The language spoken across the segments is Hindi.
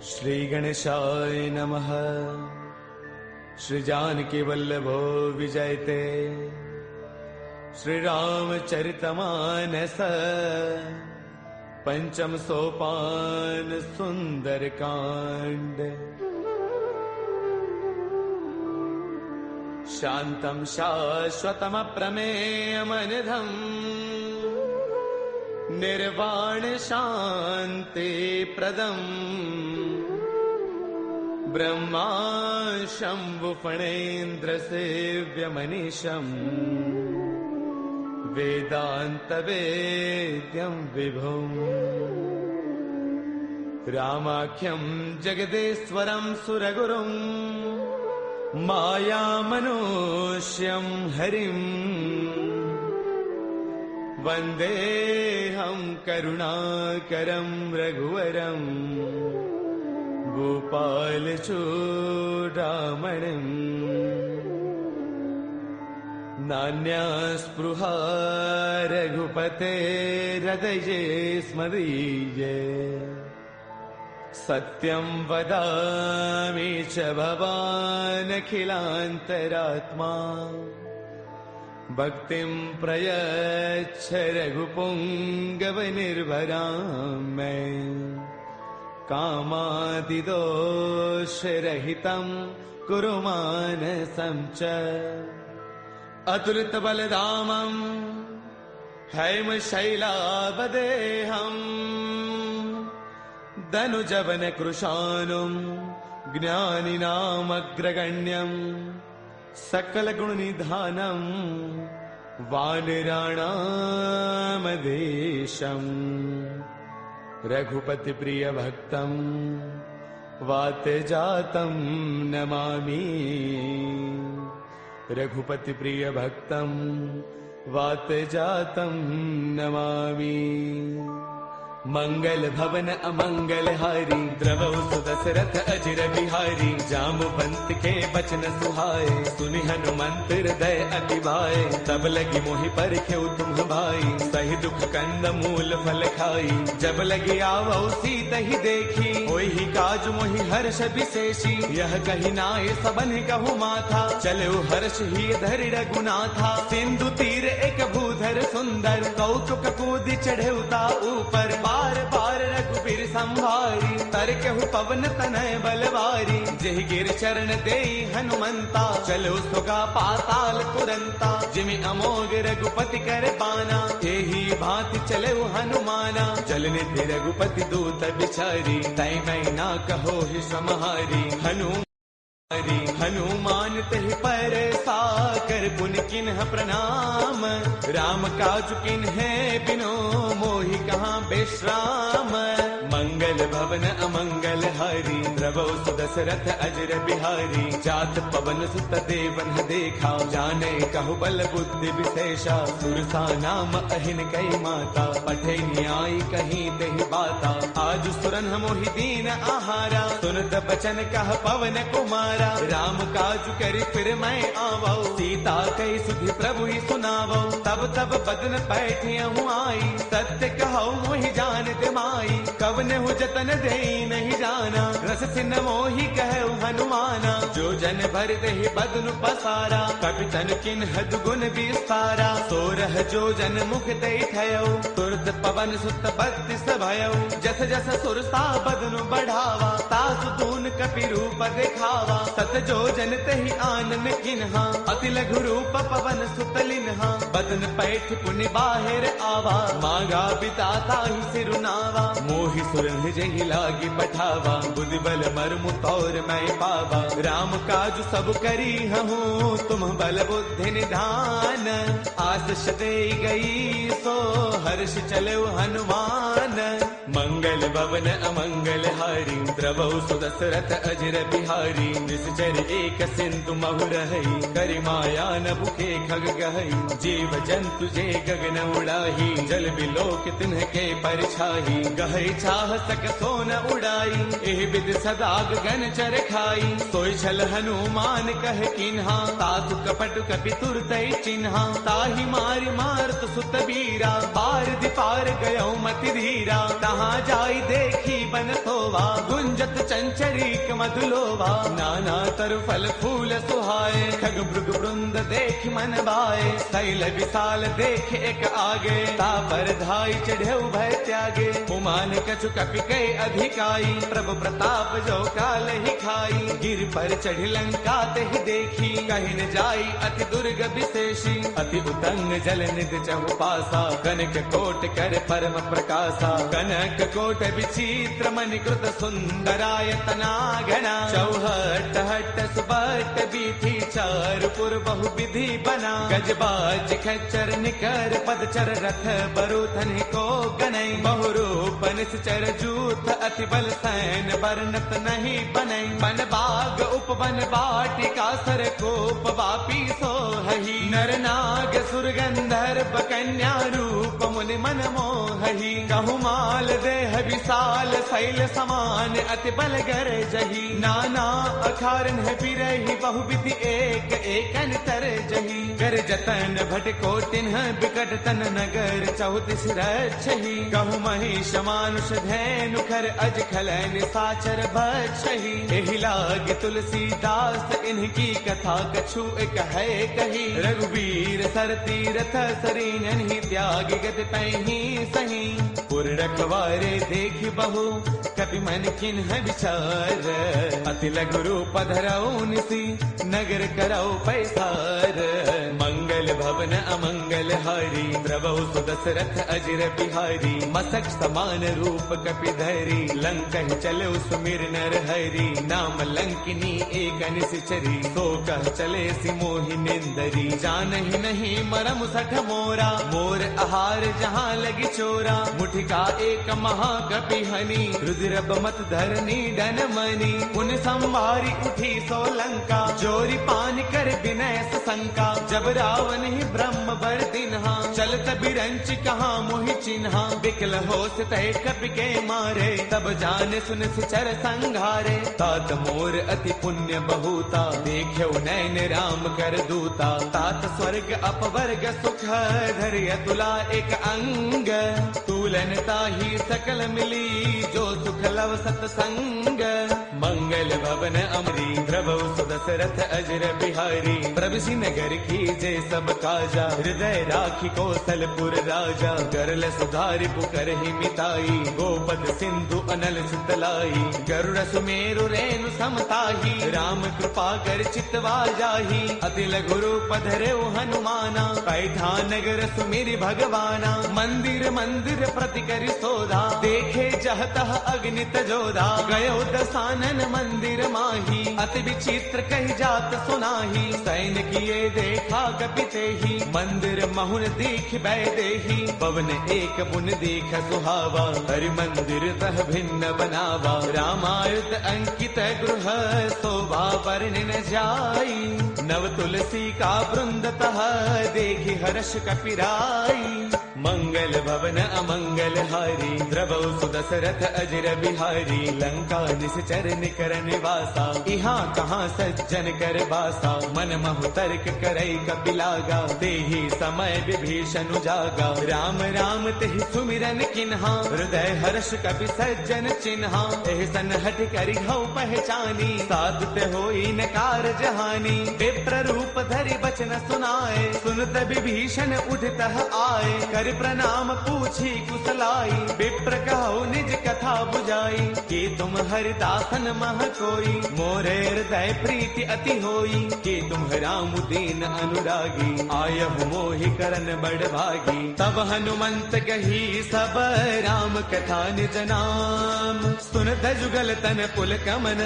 श्री गणेशाय नमः। श्री जानकी वल्लभो विजयते। श्री रामचरितमानस पंचम सोपान सुंदर कांड। शांतं शाश्वतमप्रमेयमनिधम् निर्वाण शांति प्रदम् ब्रह्मा शंभु फणेन्द्र सेव्यमनीशम् वेदांत वेद्यं विभुम् रामाख्यं जगदेश्वरं सुरगुरुं मायामनुष्यं हरिम् वन्देऽहं करुणाकरं रघुवरं गोपालचूडामणिम्। नान्यास्पृहा रघुपतेर्हृदये स्मदीये। सत्यं वदामि च भवानखिलान्तरात्मा। भक्तिं प्रयच्छ रघुपुङ्गवनिर्भरां मे। कामादिदोषरहितं कुरु मानसं च। अतुलितबलधामं हैमशैलावदेहम् धनुजवनकृशानुं ज्ञानिनामग्रगण्यं सकलगुणनिधानं वानराणामधीशम्। रघुपतिप्रियभक्तं वातजातं नमामि। रघुपतिप्रियभक्तं वातजातं नमामि। मंगल भवन अमंगल हारी द्रवौ सुदशरथ अजिर बिहारी। जामवंत के बचन सुहाए सुनि हनुमंत हृदय अति भाए। तब लगी मोहि परखेउ तुम भाई सही दुख कंद मूल फल खाई। जब लगी आवौ सीतहि देखी होहि काज मोहि हर्ष विशेषी। यह कही नाय सबन कहु माथा चलो हर्ष ही धरि रघुनाथा। सिंधु तीर एक भूधर सुंदर कौतुक कूदि चढ़ेउता ऊपर। बार बार रघुबीर संभारी तरकहु पवन तनय बलवारी। जेहि गिर चरण देई हनुमंता चलो सुगा पाताल तुरंता। जिमि अमोघ रघुपति कर बाना एही भांति चले हनुमाना। जलनिधि रघुपति दूत बिचारी तै मैं ना कहो ही समहारी। हनुमान तहि पर साकर पुन किन्ह प्रणाम। राम काज किन्हे बिनो मोहि कहाँ बेश्राम। मंगल भवन अमंगल हारी द्रवौ सुदशरथ अजर बिहारी। जात पवन सुत देवन देखा जाने कहु बल बुद्धि विशेषा। सुरसा नाम अहिन कई माता पठे न्याय कहीं देहि बाता। आज सुरन मोहि दीन आहारा सुनत बचन कह पवन कुमारा। राम काज करि फिर मैं आवौ सीता कई सुधि प्रभु ही सुनावौ। तब तब बदन पैठियहु आई सत्य कहौ मोहि जानत माई। कवने हु जतन देई नहीं जाना रस सिन मोहि कहु हनुमाना। जो जन भर देहि बदन पसारा कपितन किन्ह दुगुन विस्तारा। सोरह जो जन मुख देई थयौ तुरत पवन सुत बत्तीस भयौ। जस जस सुरसा बदन बढ़ावा तासु तून कपि रूप दिखावा। सत जो जन तहि आनन किन्हा अति लघु रूप पवन सुत लिन्हा। बदन पैठ पुनि बाहिर आवा मागा बिताता ही सिरुनावा। मोहि सुरन जहि लागी पठावा बुद्धि बल मर्मु तौर मैं पावा। राम काज सब करी हूँ तुम बल बुद्धि निधान। आशीष दे गई सो हर्ष चलो हनुमान। मंगल भवन अमंगल हारी द्रवौ सुदशरथ अजर बिहारी निश्चर एक सिंधु महु रही करि माया न भूखे खग गहई जीव जंतु जे गगन उड़ाही जल बिलोक तिन्ह के परछाही गहई छाह सक सोन उड़ाई एह विद सदा गगन चर खाई सोई छल हनुमान कह किन्हा तातु कपट कपि तुरतई चिन्हा ताहि मारि मारत सुत बीरा पार दिपार गयो मति धीरा तहाँ जाई देखी बन सोवा गुंजत चंचरीक मधुलोवा नाना तरु फल फूल सुहाए खग मृग वृंद देख मन भाए शैल विशाल देख एक आगे तापर धाई चढ़े भय त्यागे उमान कछु कपि कै अधिकाई प्रभु प्रताप जो काल ही खाई गिर पर चढ़ लंका ते देखी कहीं न जाई अति दुर्ग विशेषी अति उतंग जल निध चहु पासा कनक कोट कर परम प्रकाशा कनक कोट विचित्र मणिकृत सुंदरायतना घना चौहट हट सुबट बीथी चारुपुर बहु विधि बना गजबाज खच्चर निकर पदचर रथ बरुथन को गनई बहुरूप निश्चर जूथ अति बल सैन वर्णत नहीं बनई बन बाग उपवन बाटिका सर कोप वापी सोहही नर नाग सुर गंधर्व कन्या रूप मुनि मन मोहही कहु माल देह विशाल शैल समान अति बल गर जही नाना अखारन है बिरही बहु विधि एक एकन तर जही कर जतन भटको तिन्ह बिकट तन नगर चौतिस रक्षही कहु महिष मानुष धैनु खर अज खलन साचर भक्षही एहि लाग तुलसीदास इनकी कथा कछु एक है कही रघुवीर सर तीरथ सरीन ही त्याग गत पैही सही पुर रखवारे देख बहु कपि मन किन्ह विचार अति लघु रूप धरऊ निसी नगर करऊ पैसार मंगल भवन अमंगल हारी द्रवहु सुदशरथ अजर बिहारी मसक समान रूप कपि धरी लंकन चले सुमिर नर हरि नाम लंकिनी एक निश्चरी सो कह चले सि मोहि निंदरी जानहि नहीं मरम सठ मोरा मोर आहार जहाँ लगी चोरा मुठिका एक महाकपि हनी रुद्र बमत धरनी डन मनी उन संवारी उठी सो लंका जोरी पान कर विनय शंका जब रावण ही ब्रह्म बर दिन्हा चलत बिरंच कहाँ मोहि चिन्हा बिकल हो तय कपि के मारे तब जाने सुन सिचर संघारे तात मोर अति पुण्य बहुता देख्यो नैन राम कर दूता तात स्वर्ग अपवर्ग सुख धैर्य तुला एक अंग तूलन ताही सकल मिली जो सुख लव सतसंग मंगल भवन अमरी द्रवौ सुदशरथ अजर बिहारी प्रभुसी नगर की जय सब काजा हृदय राखी कौशलपुर राजा करल सुधारि पुकर ही मिताई गोपद सिंधु अनल सुतलाई गरुड़ सुमेरु रेणु समताही राम कृपा कर चितवा जाही अति लघु रूप धरेउ हनुमाना पैठा नगर सुमिरि भगवाना मंदिर मंदिर प्रति करि सोधा देखे जहतः अग्नित जोधा गयो दसानन मंदिर माही अति विचित्र कही जात सुनाही सैन किए देखा कपिते ही मंदिर महुन दीख बैदेही पवन एक पुन दीख सुहावा हरि मंदिर तह भिन्न बनावा रामायुध अंकित गृह शोभा वर्णि न जाई नव तुलसी का वृंद तह देखी हर्ष कपिराई मंगल भवन अमंगल हारी द्रवौ सुदशरथ अजर बिहारी लंका निश्चर निकर निवासा यहाँ कहाँ सज्जन कर बासा मन महु तर्क करई कपिलागा तेहि समय विभीषण जागा राम राम तेहि सुमिरन किन्हा हृदय हर्ष कपि सज्जन चिन्हा एहि सन हठ करि हऊ पहचानी साधुत होई न कारज हानि विप्र रूप धरि बचन सुनाए सुनत विभीषण उठतः आए कर प्रणाम पूछी कुशलाई विप्र कहो निज कथा बुझाई कि तुम हरिदासन मह कोई मोरे हृदय प्रीति अति होई कि तुम राम दीन अनुरागी आयहु मोहि करन बड़ भागी तब हनुमंत कही सब राम कथा निज नाम सुनत जुगल तन पुल कमन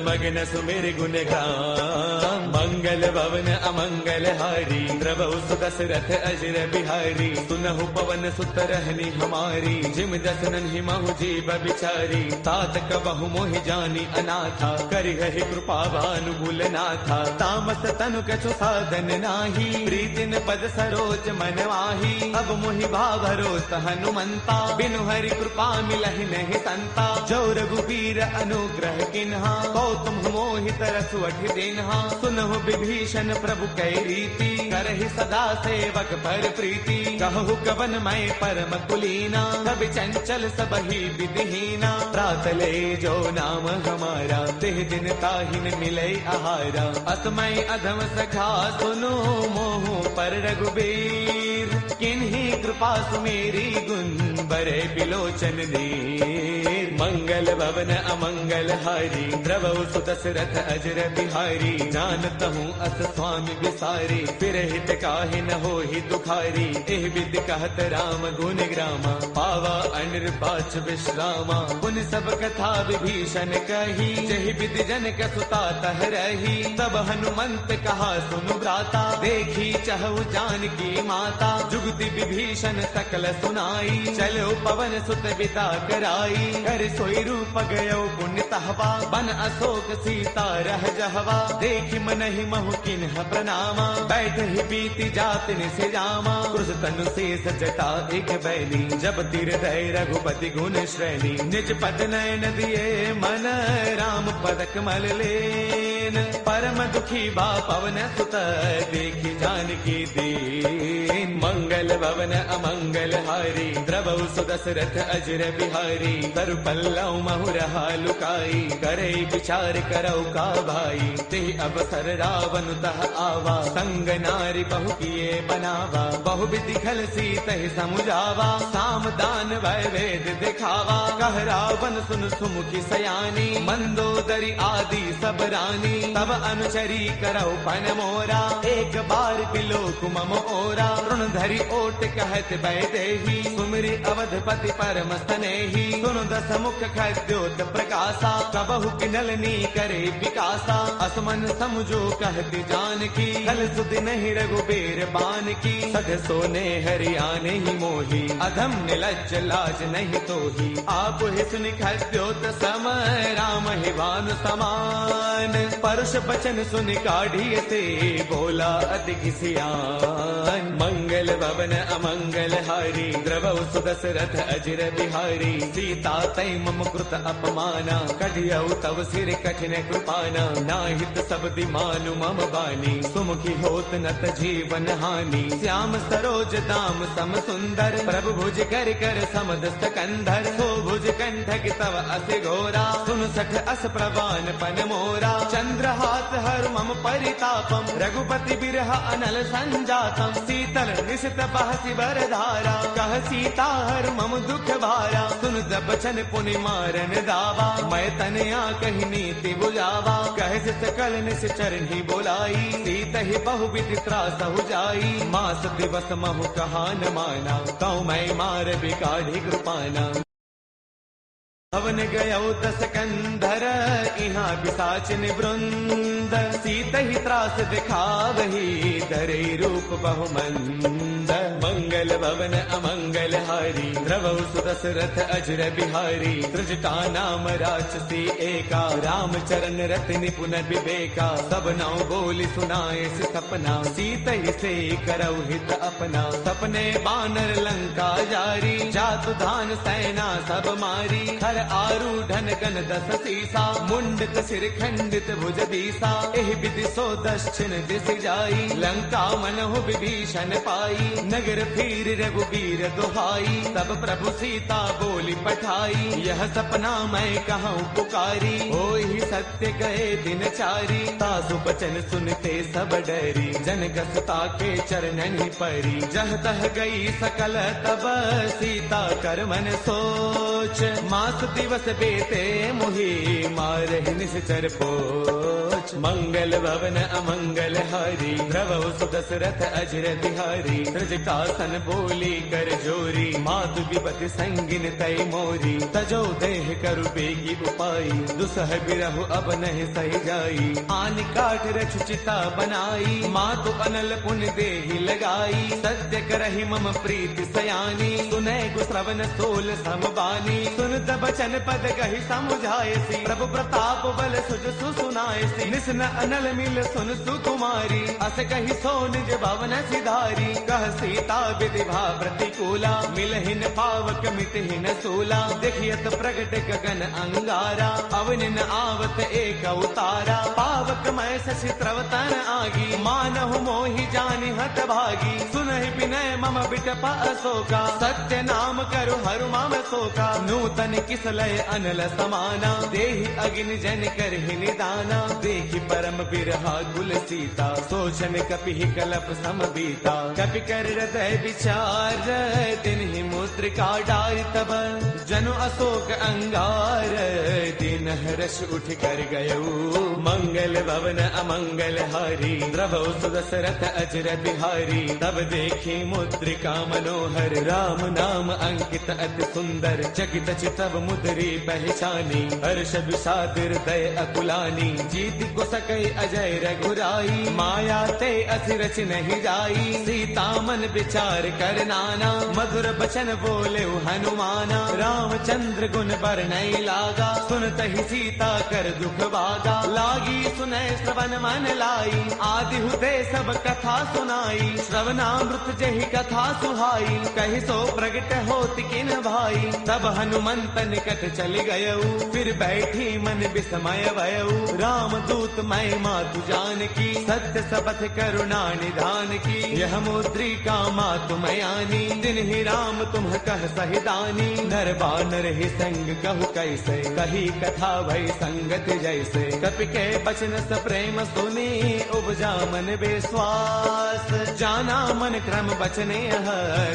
मगन सुमिर गुण गाम मंगल भवन अमंगल हारी द्रवौ सुदशरथ अजर बिहारी सुनहु पवन सुत रहनी हमारी, जिम दसनन ही महु जीव बिचारी। तात कबहु मोहि जानी अनाथा, करि गहि कृपा भानुगुल नाथा। तामस तनु कछु साधन नाही, प्रीतिन पद सरोज मन वाही। अब मोहि भावरोत हनुमंता, बिनु हरि कृपा मिलहि नहीं संता। जो रघुबीर अनुग्रह किन्हा, कौतुम मोहि तरसु अठि दिन्हा। सुनहु विभीषण प्रभु कै रीति, करहि सदा सेवक पर प्रीति। कहु कवन मैं परम कुलीना, कवि चंचल सबहि विधिहीना। प्रातले जो नाम हमारा, तिह दिन ताहिन मिलै आहारा। असमय अधम सखा सुनो, मोहु पर रघुबीर। किन्ही कृपा सुमेरी, गुण बरे बिलोचन दीर। मंगल भवन अमंगल हारी, द्रवहु सुदशरथ अजर बिहारी। जानत हूँ अस स्वामी विसारी, फिर हित काहि न होहि दुखारी। एह विधि कहत राम गुण ग्रामा, पावा अनिर्बाच विश्रामा। पुन सब कथा विभीषण कही, जहि विधि जनक सुता तह रही। तब हनुमंत कहा सुनु भ्राता, देखी चहु जानकी माता। जुगति विभीषण सकल सुनाई, चलो पवन सुत बिता कराई। कर सोई रूप गयो पुण्य तहवा, बन अशोक सीता रह जहवा। देखि मनहि महु किन्ह प्रणामा, बैठ ही बीती जात निसे जामा। क्रुश तनु शेष जटा एक बैली, जब तिर दय रघुपति गुण श्रेणी। निज पद नयन दिए मन, राम पद कमल लेन। परम दुखी बा पवन सुत, देखि जानकी दीन। मंगल भवन अमंगल हारी, द्रवहु सुदशरथ अजर बिहारी। तरु पल्लव महु रहा लुकाई, करे विचार करौ का भाई। ते अवसर रावण तह आवा, संग नारी बहु किए बनावा। बहु विधि खल सीतहि समुझावा, साम दान वै वेद दिखावा। कह रावण सुन सुमुखी सयानी, मंदोदरी आदि सब रानी। तब अनुचरी करौ पन मोरा, एक बार बिलोक मम ओरा। तृण धरि ओट कहत वैदेही, सुमिरि अवधपति परम स्नेही। सुनु दस मुख खद्योत प्रकाशा, कबहु किनलनी करे विकासा। असमन समझो कहती जानकी, कल सुधि नहीं रघुबीर बान की। सध सोने हरियाने ही मोही, अधम निलज्ज लाज नहीं तोही। आप ही सुनि खद्योत सम, राम ही भानु समान। परुष बचन सुनि काढ़ी से, बोला अति सियान। मंगल भवन अमंगल हारी, द्रवहु सुदशरथ अजर बिहारी। सीता तै मम कृत अपमाना, कढ़ियौ तव सिर कठिन कृपाना। नाहित सब दिमानु मम बानी, सुमुखी होत नत जीवन हानि। श्याम सरोज दाम सम सुंदर, प्रभु भुज कर कर समद सकंधर। सो भुज कंठक तव अस घोरा, सुन सठ अस प्रवान पन मोरा। चंद्रहास हर मम परितापम, रघुपति बिरह अनल संजातम। शीतल निशित बहसि बरधारा, कह सीता हर मम दुख भारा। सुन बचन पुनि मारन दावा, मैं तनया कही नीति बुझावा। कह सकल निस चरणी बोलाई, सीत ही बहु विधि त्रासहु जाई। मास दिवस महु कहा न माना, कौ मैं मार बिकाढ़ी कृपाना। भवन गयो दस कंधर, इहाँ पिशाचिन वृंद। सीत ही त्रास दिखावही, धरे रूप बहुमंद। मंगल भवन अमंगल हारी, द्रवहु सुदशरथ अजर बिहारी। त्रिजटा नाम राक्षसी एका, राम चरण रति निपुण विवेका। सब नाउ बोली सुनाए सपना, सीत ही से करौ हित अपना। सपने बानर लंका जारी, जातु धान सेना सब मारी। हर आरूढ़न गण दस सीसा, मुंडक सिर खंडित भुज दीसा। एह विधि सो दक्षिण दिस जाई, लंका मनहु विभीषण पाई। नगर फिर रघुबीर दुहाई, तब प्रभु सीता बोली पठाई। यह सपना मैं कहूँ पुकारी, होई सत्य गए दिन चारी। तासु बचन सुनते सब डरी, जनक सुता के चरणन ही परी। जह तह गई सकल तब, सीता कर मन सोच। मास दिवस दिवस बेते मोहि मारहि निश्चर पोच। मंगल भवन अमंगल हारी द्रवहु सुदशरथ अजर बिहारी। त्रिजटासन बोली कर जोरी मातु विपति संगिन तय मोरी। तजो देह करु बेगी उपाई दुसह बिरहु अब नहीं सही जाई। आन काठ रच चिता बनाई मातु अनल पुण्य देहि लगाई। सत्य करहि मम प्रीति सयानी सुनै गुश्रवण सोल समबानी। सुनत बचन पद कहि समुझायसी प्रभु प्रताप बल सुज सुनायसी। निसन अनल मिल सुन सुकुमारी अस कहि सो निज भवन सिधारी। कह सीता विधि भा प्रतिकूला मिलहिन पावक मिटहिन सूला। देखियत प्रगट गगन अंगारा अवनिन आवत एक अवतारा। पावक मैं शशि त्रवतन आगी मानहु मोहि जानि हत भागी। सुनहि विनय मम बिटप अशोका सत्य नाम करु हरु मम शोका। नूतन किसलय अनल समाना देहि अग्नि जन करहि निदाना। देखि परम बिरहा कुल सीता सोचन कपि कलप समबीता। कपि कर हृदय विचार तिन्हि मुद्रिका डारि तब। जनु अशोक अंगार दिन हर्ष उठ कर गयऊ। मंगल भवन अमंगल हारी द्रवहु सुदशरथ अजर बिहारी। तब देखी मुद्रिका मनोहर राम नाम अंकित अति सुंदर। चकित चितव मुद्री पहचानी हर्ष विषाद हृदय अकुलानी। जीत को सकई अजय रघुराई माया ते अति रच नहीं जाई। सीता मन विचार कर नाना मधुर बचन बोले हनुमाना। रामचंद्र गुण बरनई लागा सुनत ही सीता कर दुख भागा। लागी सुनय श्रवण मन लाई आदि हुते सब कथा सुनाई। श्रवणामृत जहि कथा सुहाई कहि सो प्रगट होत किन भाई। तब हनुमंत निकट चल गयऊ फिर बैठी मन विस्मय भयऊ। राम दूत मैं मातु जान की सत्य शपथ करुणा निधान की। यह मुद्रिका मातु मयानी दिन ही राम तुम कह सहिदानी। नर बानर ही संग कहु कैसे कही कथा भई संगत जैसे। कपि के बचन स प्रेम सुनी उपजा मन विश्वास। जाना मन क्रम बचने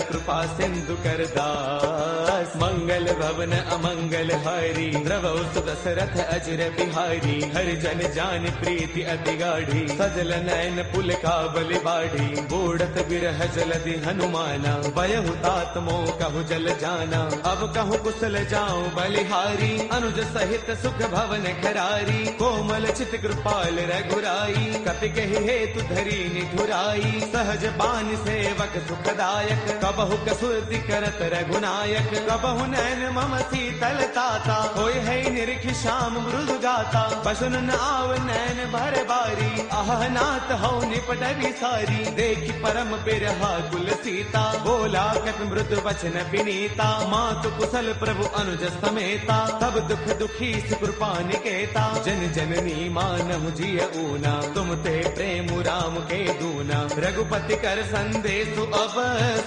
कृपा सिंधु कर दास। मंगल भवन अमंगल हारी द्रवहु सुदशरथ अजर बिहारी। हरि जन जान प्रीति अति गाढ़ी सजल नयन पुल का बलि बाढ़ी। बूढ़त बिरह जलधि हनुमाना बयहु तात मोह कहु जल जाना। अब कहु कुशल जाऊं बलिहारी अनुज सहित सुख भवन खरारी। कोमल चित कृपाल रघुराई कपि कहि हेतु धरी निठुराई। सहज बान सेवक सुखदायक कबहु कसुरति करत रघुनायक। कबहु नैन मम शीतल ताता होय है निरखि श्याम मृदु गाता। पशुन आव नैन भर बारी आह नाथ हौ निपट सारी। देखि परम बिरहा कुल सीता बोला कपि मृदु वचन विनीता। मातु कुशल प्रभु अनुज समेता तब दुख दुखी कृपा निकेता। जन जननी मानहु जिय ऊना तुम ते प्रेम राम के दूना। रघुपति कर संदेश अब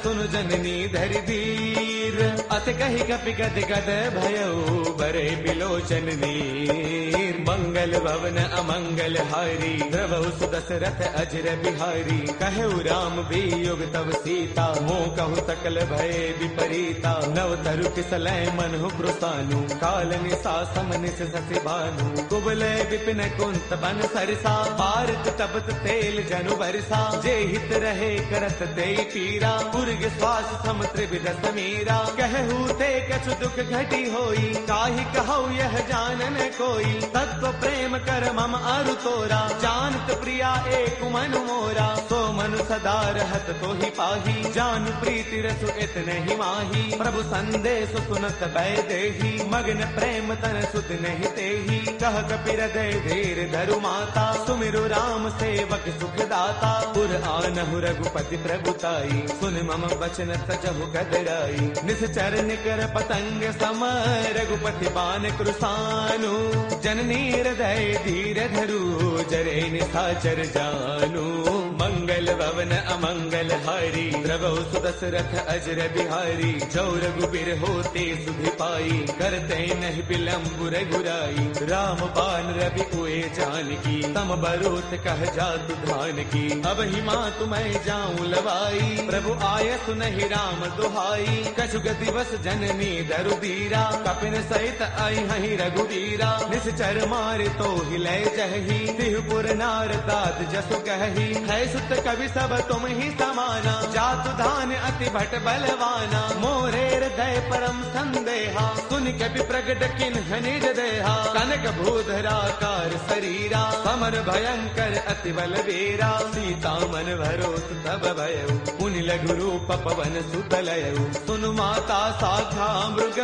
सुन जननी धरि धीर। अत कहि कपि गद गद भयऊ बरे बिलोचन नीर। मंगल भवन अमंगल हारी द्रवहु सुदशरथ अजर बिहारी। कहु राम वियोग तब सीता मोह कहु सकल भय विपरीता। नव तरु किसलय मनहु कृतानु काल निशा समनिस शशि भानु। कुबलय विपिन कुंत बन सरसा भारत तपत तेल जनु बरसा। जे हित रहे करत ते पीरा उर्ग श्वास सम त्रिविध समीरा। कहु ते कछु दुख घटी होई काहि कहु यह जानन कोई। तत्व प्रेम कर मम अरु तोरा जानत प्रिया एक मनु मोरा। सो मनु सदा रहत तो ही पाही जानु प्रीति रसु इतने ही माही। प्रभु संदेश सुनत भय देही मग्न प्रेम तन सुध नहीं तेही। कह कपि हृदय धीर धरु माता सुमिरु राम सेवक सुख दाता। पुर आनहु रघुपति प्रभुताई सुन मम वचन तजहु कदराई। निश्चर निकर पतंग सम रघुपति बान कृसानु। जननी हृदय धीर धरु जरे निशाचर जानु। मंगल भवन अमंगल हारी, द्रवौ सुदशरथ अजर बिहारी। जो रघुबीर होते सुधि पाई, करते नहीं विलंब रघुराई। राम बाण रवि उए जानकी, तम बरोत कह जातु धान की। अब ही मातु मैं जाऊं लवाई, प्रभु आय सुनहि राम दुहाई। कछु गति बस जननी दरु दीरा, कपिन सहित आई हहि रघुवीरा। निश्चर मारे तो हिले जही, तिहुपुर नार दात जसु कही। है सुत कवि सब तुम ही समाना, जातु धान अति भट बलवाना। मोरे हृदय परम संदेहा, सुन कपि प्रगट किन्ह निज देहा। कनक भूधराकार शरीरा, समर भयंकर अति बलवीरा। सीता मन भरोस तब भयउ, पुनि लघु रूप पवन सुत लयउ। सुनु माता शाखा मृग,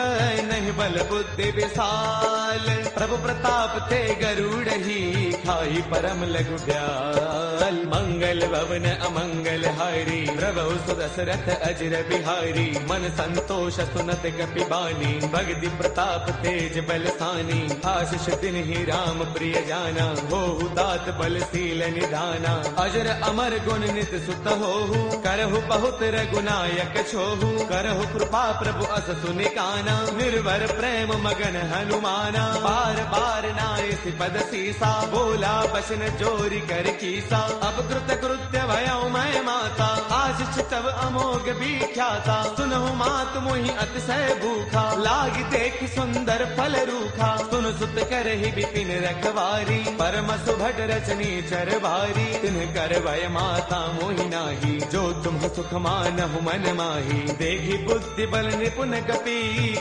नहीं बल बुद्धि विशाल। प्रभु प्रताप ते गरुड़ही, खाई परम लघु ब्याल। मंगल भवन अमंगल हारी, प्रभु सुदशरथ अजर बिहारी। मन संतोष सुनत कपि बानी, भगति प्रताप तेज बलसानी। आशीष तिन्हि राम प्रिय जाना, होहु दात बलशील निधाना। अजर अमर गुण नित सुत होहु, करहु बहुत रघुनायक छोहु। करहु कृपा प्रभु अस सुनि काना, निर्भर प्रेम मगन हनुमाना। बार बार नाय पद सीसा, बोला बसन जोरी कर कीसा। अब कृत कृत्य भयउ मैं माता, आशीष तब अमोघ विख्याता। सुनहु मात मोहि अतिशय भूखा, लागी देख सुंदर फल रूखा। सुन सुत करहि विपिन रखवारी, परम सुभट रचनी चर भारी। तिन्ह कर भय माता मोहि नाही, जो तुम सुख मानहु मन माही। देखी बुद्धि बल निपुण कपि,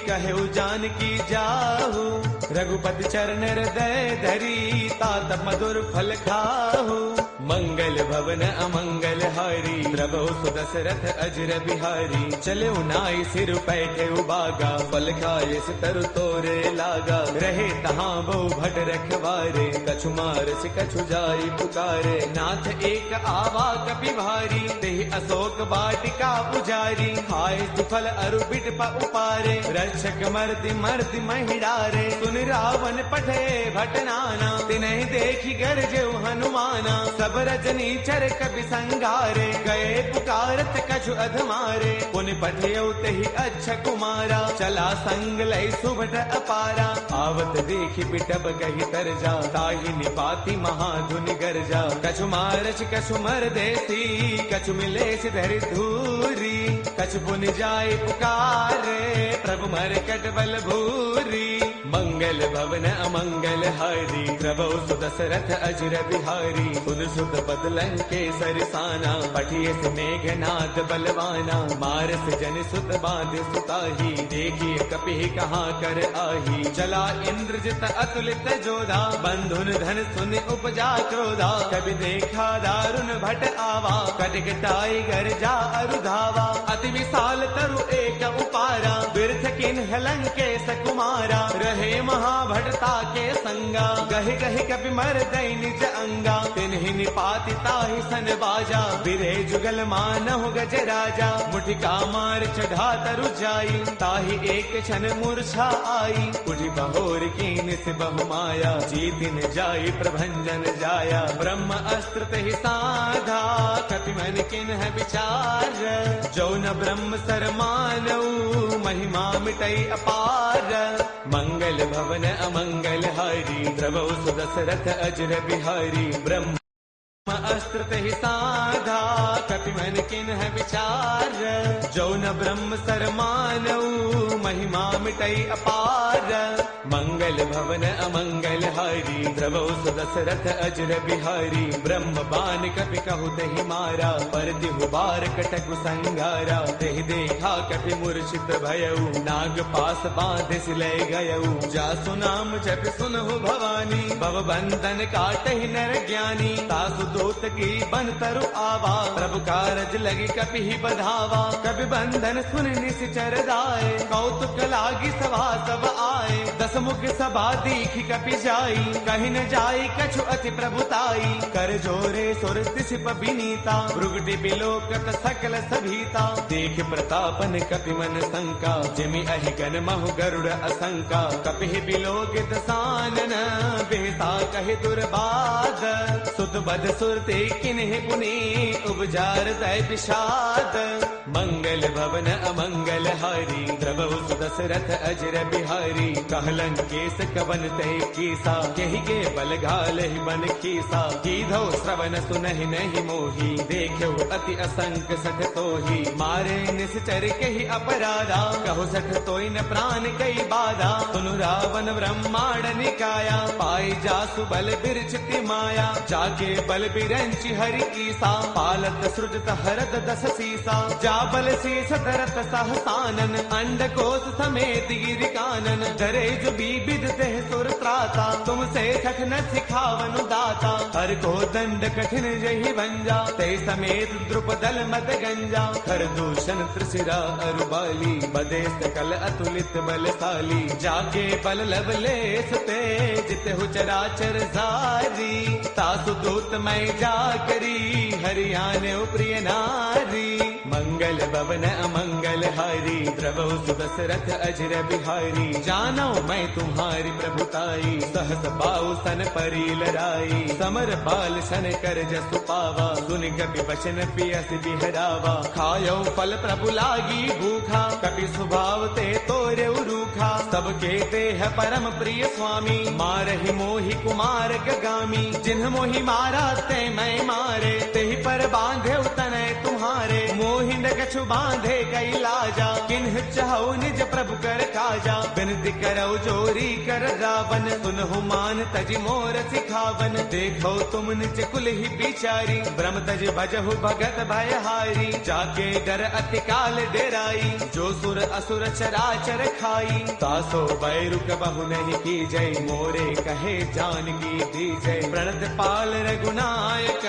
कहु जानकी जाहु। रघुपति चरण हृदय धरी, तात मधुर फल खाहु। मंगल भवन अमंगल हारी, द्रवौ सुदशरथ अजर बिहारी। चले नाई सिर पैठे उबागा, फल खाए तरु तोरे लागा। रहे तहाँ बहु भट रखवारे, कछु मारस कछु जाई पुकारे। नाथ एक आवा कपि भारी, तेहि अशोक वाटिका पुजारी। खाए सुफल अरु बिट उपारे, रक्षक मर्दि मर्दि महिडारे। सुन रावण पठे भट नाना, तिन्हि देखी गरजेउ हनुमाना। सब रजनी चर कपि संगारे, गए पुकारत कछु अधमारे। पुनि पठेउ तेहि अच्छा कुमारा, चला संग लय सुभट अपारा। आवत देखि बिटप कहि तरजा, ताहि निपाति महाधुनि गरजा। कछु मारच कछु मर देसी, कछु मिलेस धरि धूरी। कछु पुनि जाय पुकारे, प्रभु मरकट बल भूरी। मंगल भवन अमंगल हारी, द्रवौ सुदशरथ अजर बिहारी। सुन सुत पद लंकेसर साना, पठिए से मेघनाद बलवाना। मारस जन सुत बांध सुताही, देखिए कपि कहाँ कर आही। चला इंद्रजित अतुलित जोधा, बंधुन धन सुन उपजा क्रोधा। कभी देखा दारुण भट आवा, कटकटाई गरजा अरुधावा। अति विशाल तरु एक उपारा, बिरथ किन्ह लंकेश कुमारा। रहे महाभटता के संगा, गहि गहि कपि मर दई निज अंगा। तिन्हि निपाति ताहि सन बाजा, बिरे जुगल मानहु गज राजा। मुठिका मार चढ़ा तरु जाई, ताहि एक क्षण मूर्छा आई। उठि बहोर कीन से बहु माया, जीतिन जाई प्रभंजन जाया। ब्रह्म अस्त्र तेहि साधा, कपि मन किन्ह विचार। जो न ब्रह्म सर मानऊ, महिमा मिटई अपार। मंगल भवन अमंगल हारी, द्रवौ सुदशरथ अजर बिहारी। ब्रह्म अस्त्र तेहि साधा, कपि मन किन्ह विचार। जो न ब्रह्म सर मानऊ, महिमा मिटई अपार। मंगल भवन अमंगल हारी, द्रवौ सुदशरथ अजर बिहारी। ब्रह्म बान कपि कहु तेहि मारा, पर तिहु बार कटकु संगारा। तेहि देखा कपि मूर्छित भयउ, नाग पास बांधे सिलय गयउ। जासु नाम जपि सुनहु भवानी, भव बंधन काटहि नर ज्ञानी। तासु दूत की बन तरु आवा, प्रभु कारज लगी कपि ही बधावा। कपि बंधन सुन निश्चर दाए, कौतुक लागी सभा सब आए। दस मुख सभा दीखी कपि जाई, कहीं न जाई कछु अति प्रभुताई। कर जोरे सुर तिसिप बिनीता, भृगुटि बिलोकत सकल सभीता। देख प्रतापन कपि मन शंका, जिमि अहि गन महु गरुड़ असंका। कपि बिलोकित सानन, बिह सा कहे दुर्बाद, सुत बद सुरते किन्हे पुनि उपजार तय विषाद। मंगल भवन अमंगल हारी, द्रवहु सुदशरथ अजर बिहारी। कहलन केस कवन तय कीसा, केहि के बल घाल ही बन कीसा। कीधो श्रवण सुनहि नहीं मोही, देखो अति असंक सठ तोही। मारे निश्चर केहि अपराधा, कहो सठ तोय न प्राण कई बाधा। सुनु रावण ब्रह्मांड निकाया, पाई जासु बल बिरचिति माया। जाके बल बिरंचि हरि कीसा, पालत सृजत हरत दस सीसा। जा बल शीस धरत सहसानन, अंड कोश समेत गिर कानन। डरे जो विविध देह सुर त्राता, तुमसे सठ न सिखावनु दाता। हर को दंड कठिन जहि भंजा, ते समेत द्रुपदल मत गंजा। खर दूषण त्रिशिरा अरुबाली, बदे सकल अतुलित बलशाली। जाके बल लवलेश ते, जित हो चराचर सारी। तासु दूत मैं जा करी, हरियाणे प्रिय नारी। मंगल भवन अमंगल हारी, द्रवहु सुदशरथ अजर बिहारी। जानो मैं तुम्हारी प्रभुताई, सहस पाऊ सन परी लड़ाई। समर बाल सन कर जसु पावा, सुन कपि वचन पियस बिहरावा। खायो फल प्रभु लागी भूखा, कपि स्वभाव ते तोरे रूखा। सबके देह परम प्रिय स्वामी, मारहि मोहि कुमार गगामी। जिन्ह मोहि मारा ते मैं मारे, तेहि पर बांधे तनय तुम्हारे। मोहि न कछु बांधे कई लाजा, किन्ह चाहु निज प्रभु कर काजा। बिनती करौ जोरी कर रावण, सुनहु मान तज मोर सिखावन। देखो तुम निज कुल ही बिचारी, ब्रह्म तज भजहु भगत भयहारी। जाके डर अति काल डेराई, जो सुर असुर चराचर खाई। तासो बैरु कबहु नहीं की जय, मोरे कहे जानकी दी जय। प्रणत पाल रघुनायक,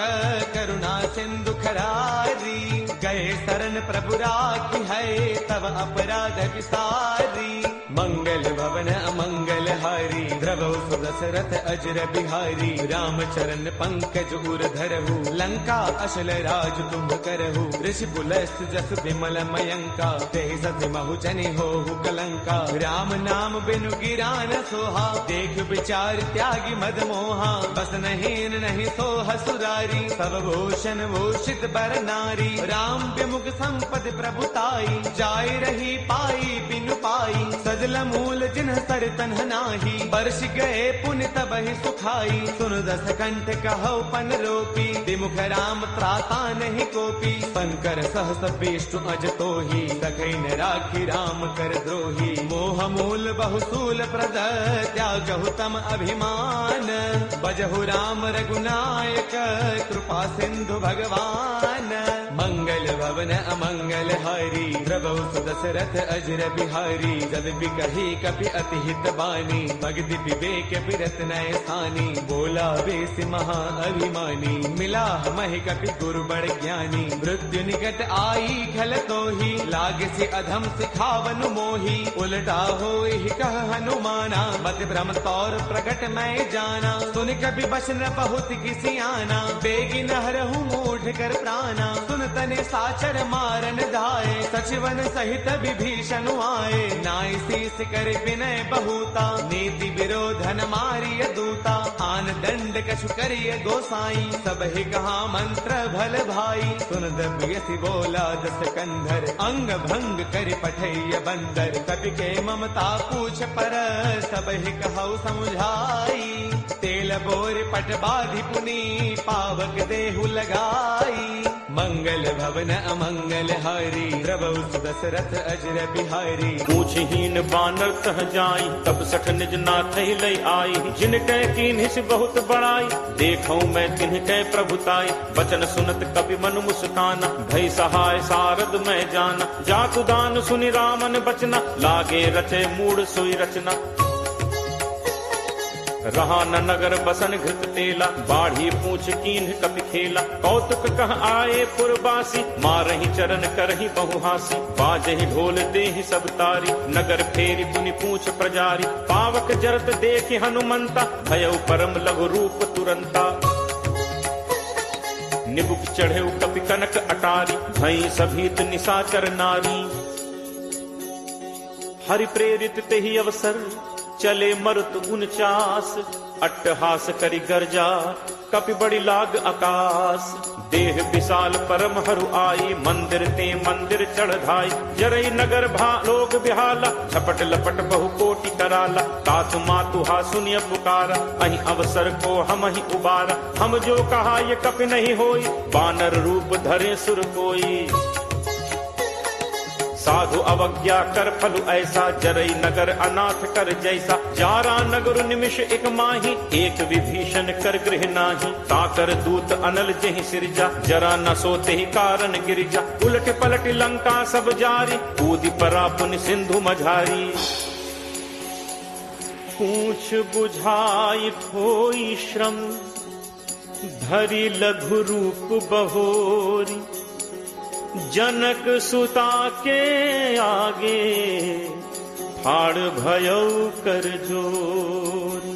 करुणा सिंधु खरारी। गए शरण प्रभु राखी है, तब अपराध विसारी। मंगल भवन अमंगल हारी, द्रवहु सुदशरथ अजर बिहारी। राम चरण पंकज उर धरहु, लंका अशल राज तुम करहु। ऋषि पुलस्त जस विमल मयंका, तेहि सति महु जनि होहु कलंका। राम नाम बिनु गिरा न सोहा, देख विचार त्यागी मद मोहा। बस नहीं नहीं सोह सुरारी, सब भूषण भूषित बर नारी। राम विमुख संपद प्रभुताई, जाय रही पाई बिनु पाई। सजल मूल जिन्ह सर तन्ह नाही, बरस गए पुण्य तबहि सुखाई। सुन दस कंठ कहौ पन रोपी, विमुख राम त्राता नहीं कोपी। शंकर सहस विष्णु अज तोही, सखै न राखी राम कर द्रोही। मोह मूल बहुसूल प्रद, त्यागहु तम अभिमान। बजहु राम रघुनायक, कृपा सिंधु भगवान। मंगल भवन अमंगल हारी, द्रवहु सुदशरथ अजर बिहारी। जद बिकहि कपि अति हित बानी, भगति विवेक बिरत नय सानी। बोला बेस महा अभिमानी, मिला महि कपि गुरु बड़ ज्ञानी। मृत्यु निकट आई खल तोही, लागे से अधम सिखावनु मोही। उलटा होई कह हनुमाना, मत भ्रम तौर प्रगट मैं जाना। सुन कपि बचन बहुत किसी आना, बेगी नहरहु मूढ़ कर प्राणा। सुन तने साचर मारन धाये, सचिवन सहित विभीषण आए। नाई शीस कर विनय बहुता, नीति विरोधन मारिय दूता। आन दंड कछु करिय गोसाई, सब ही कहा मंत्र भल भाई। सुन दबियसि बोला दस कंधर, अंग भंग कर पठैय बंदर। कपि के ममता पूछ पर, सब ही कहु समुझाई। तेल बोर पट बाधि पुनी, पावक देहु लगाई। मंगल भवन अमंगल हारी, द्रवहु सुदशरथ अजर बिहारी। पूछहीन बानर तह जाई, तब सठ निज नाथ लय आई। जिन कै कीन्हिस बहुत बड़ाई, देखौ मैं तिन्ह कै प्रभुताई। बचन सुनत कपि मनु मुस्काना, भय सहाय सारद मैं जाना। जातु दान सुनि रामन बचना, लागे रचे मूढ़ सोई रचना। रहा न नगर बसन घृत तेला, बाढ़ी पूछ कीन्ह कपि खेला। कौतुक कह आए पुरबासी, मारहि चरण करहि बहुहासी। बाजहि ढोल देहि सब तारी, नगर फेरी पुनि पूछ प्रजारी। पावक जरत देखि हनुमंता, भयउ परम लघु रूप तुरंता। निबुक चढ़े कपि कनक अटारी, भई सभीत निशाचर नारी। हरि प्रेरित तेहि अवसर, चले मरुत 49 अट्टहास करी गर्जा कपि बड़ी लाग आकाश। देह विशाल परम हरु आई, मंदिर ते मंदिर चढ़ाई। जरई नगर लोग बिहाला, झपट लपट बहु कोटि कराला। तात मातु हा सुनिय पुकारा, अहि अवसर को हम ही उबारा। हम जो कहा ये कपि नहीं होई, बानर रूप धरे सुर कोई। साधु अवज्ञा कर फलु ऐसा, जरई नगर अनाथ कर जैसा। जारा नगर निमिष एक माही, एक विभीषण कर गृह नाही। ताकर दूत अनल जहि सिरजा, जरा न सोते ही कारण गिरिजा। उलट पलट लंका सब जारी, कूदि परा पुन सिंधु मझारी। पूछ बुझाई होई श्रम, धरि लघु रूप बहोरी। जनक सुता के आगे, फाड़ भयौ कर जोरी।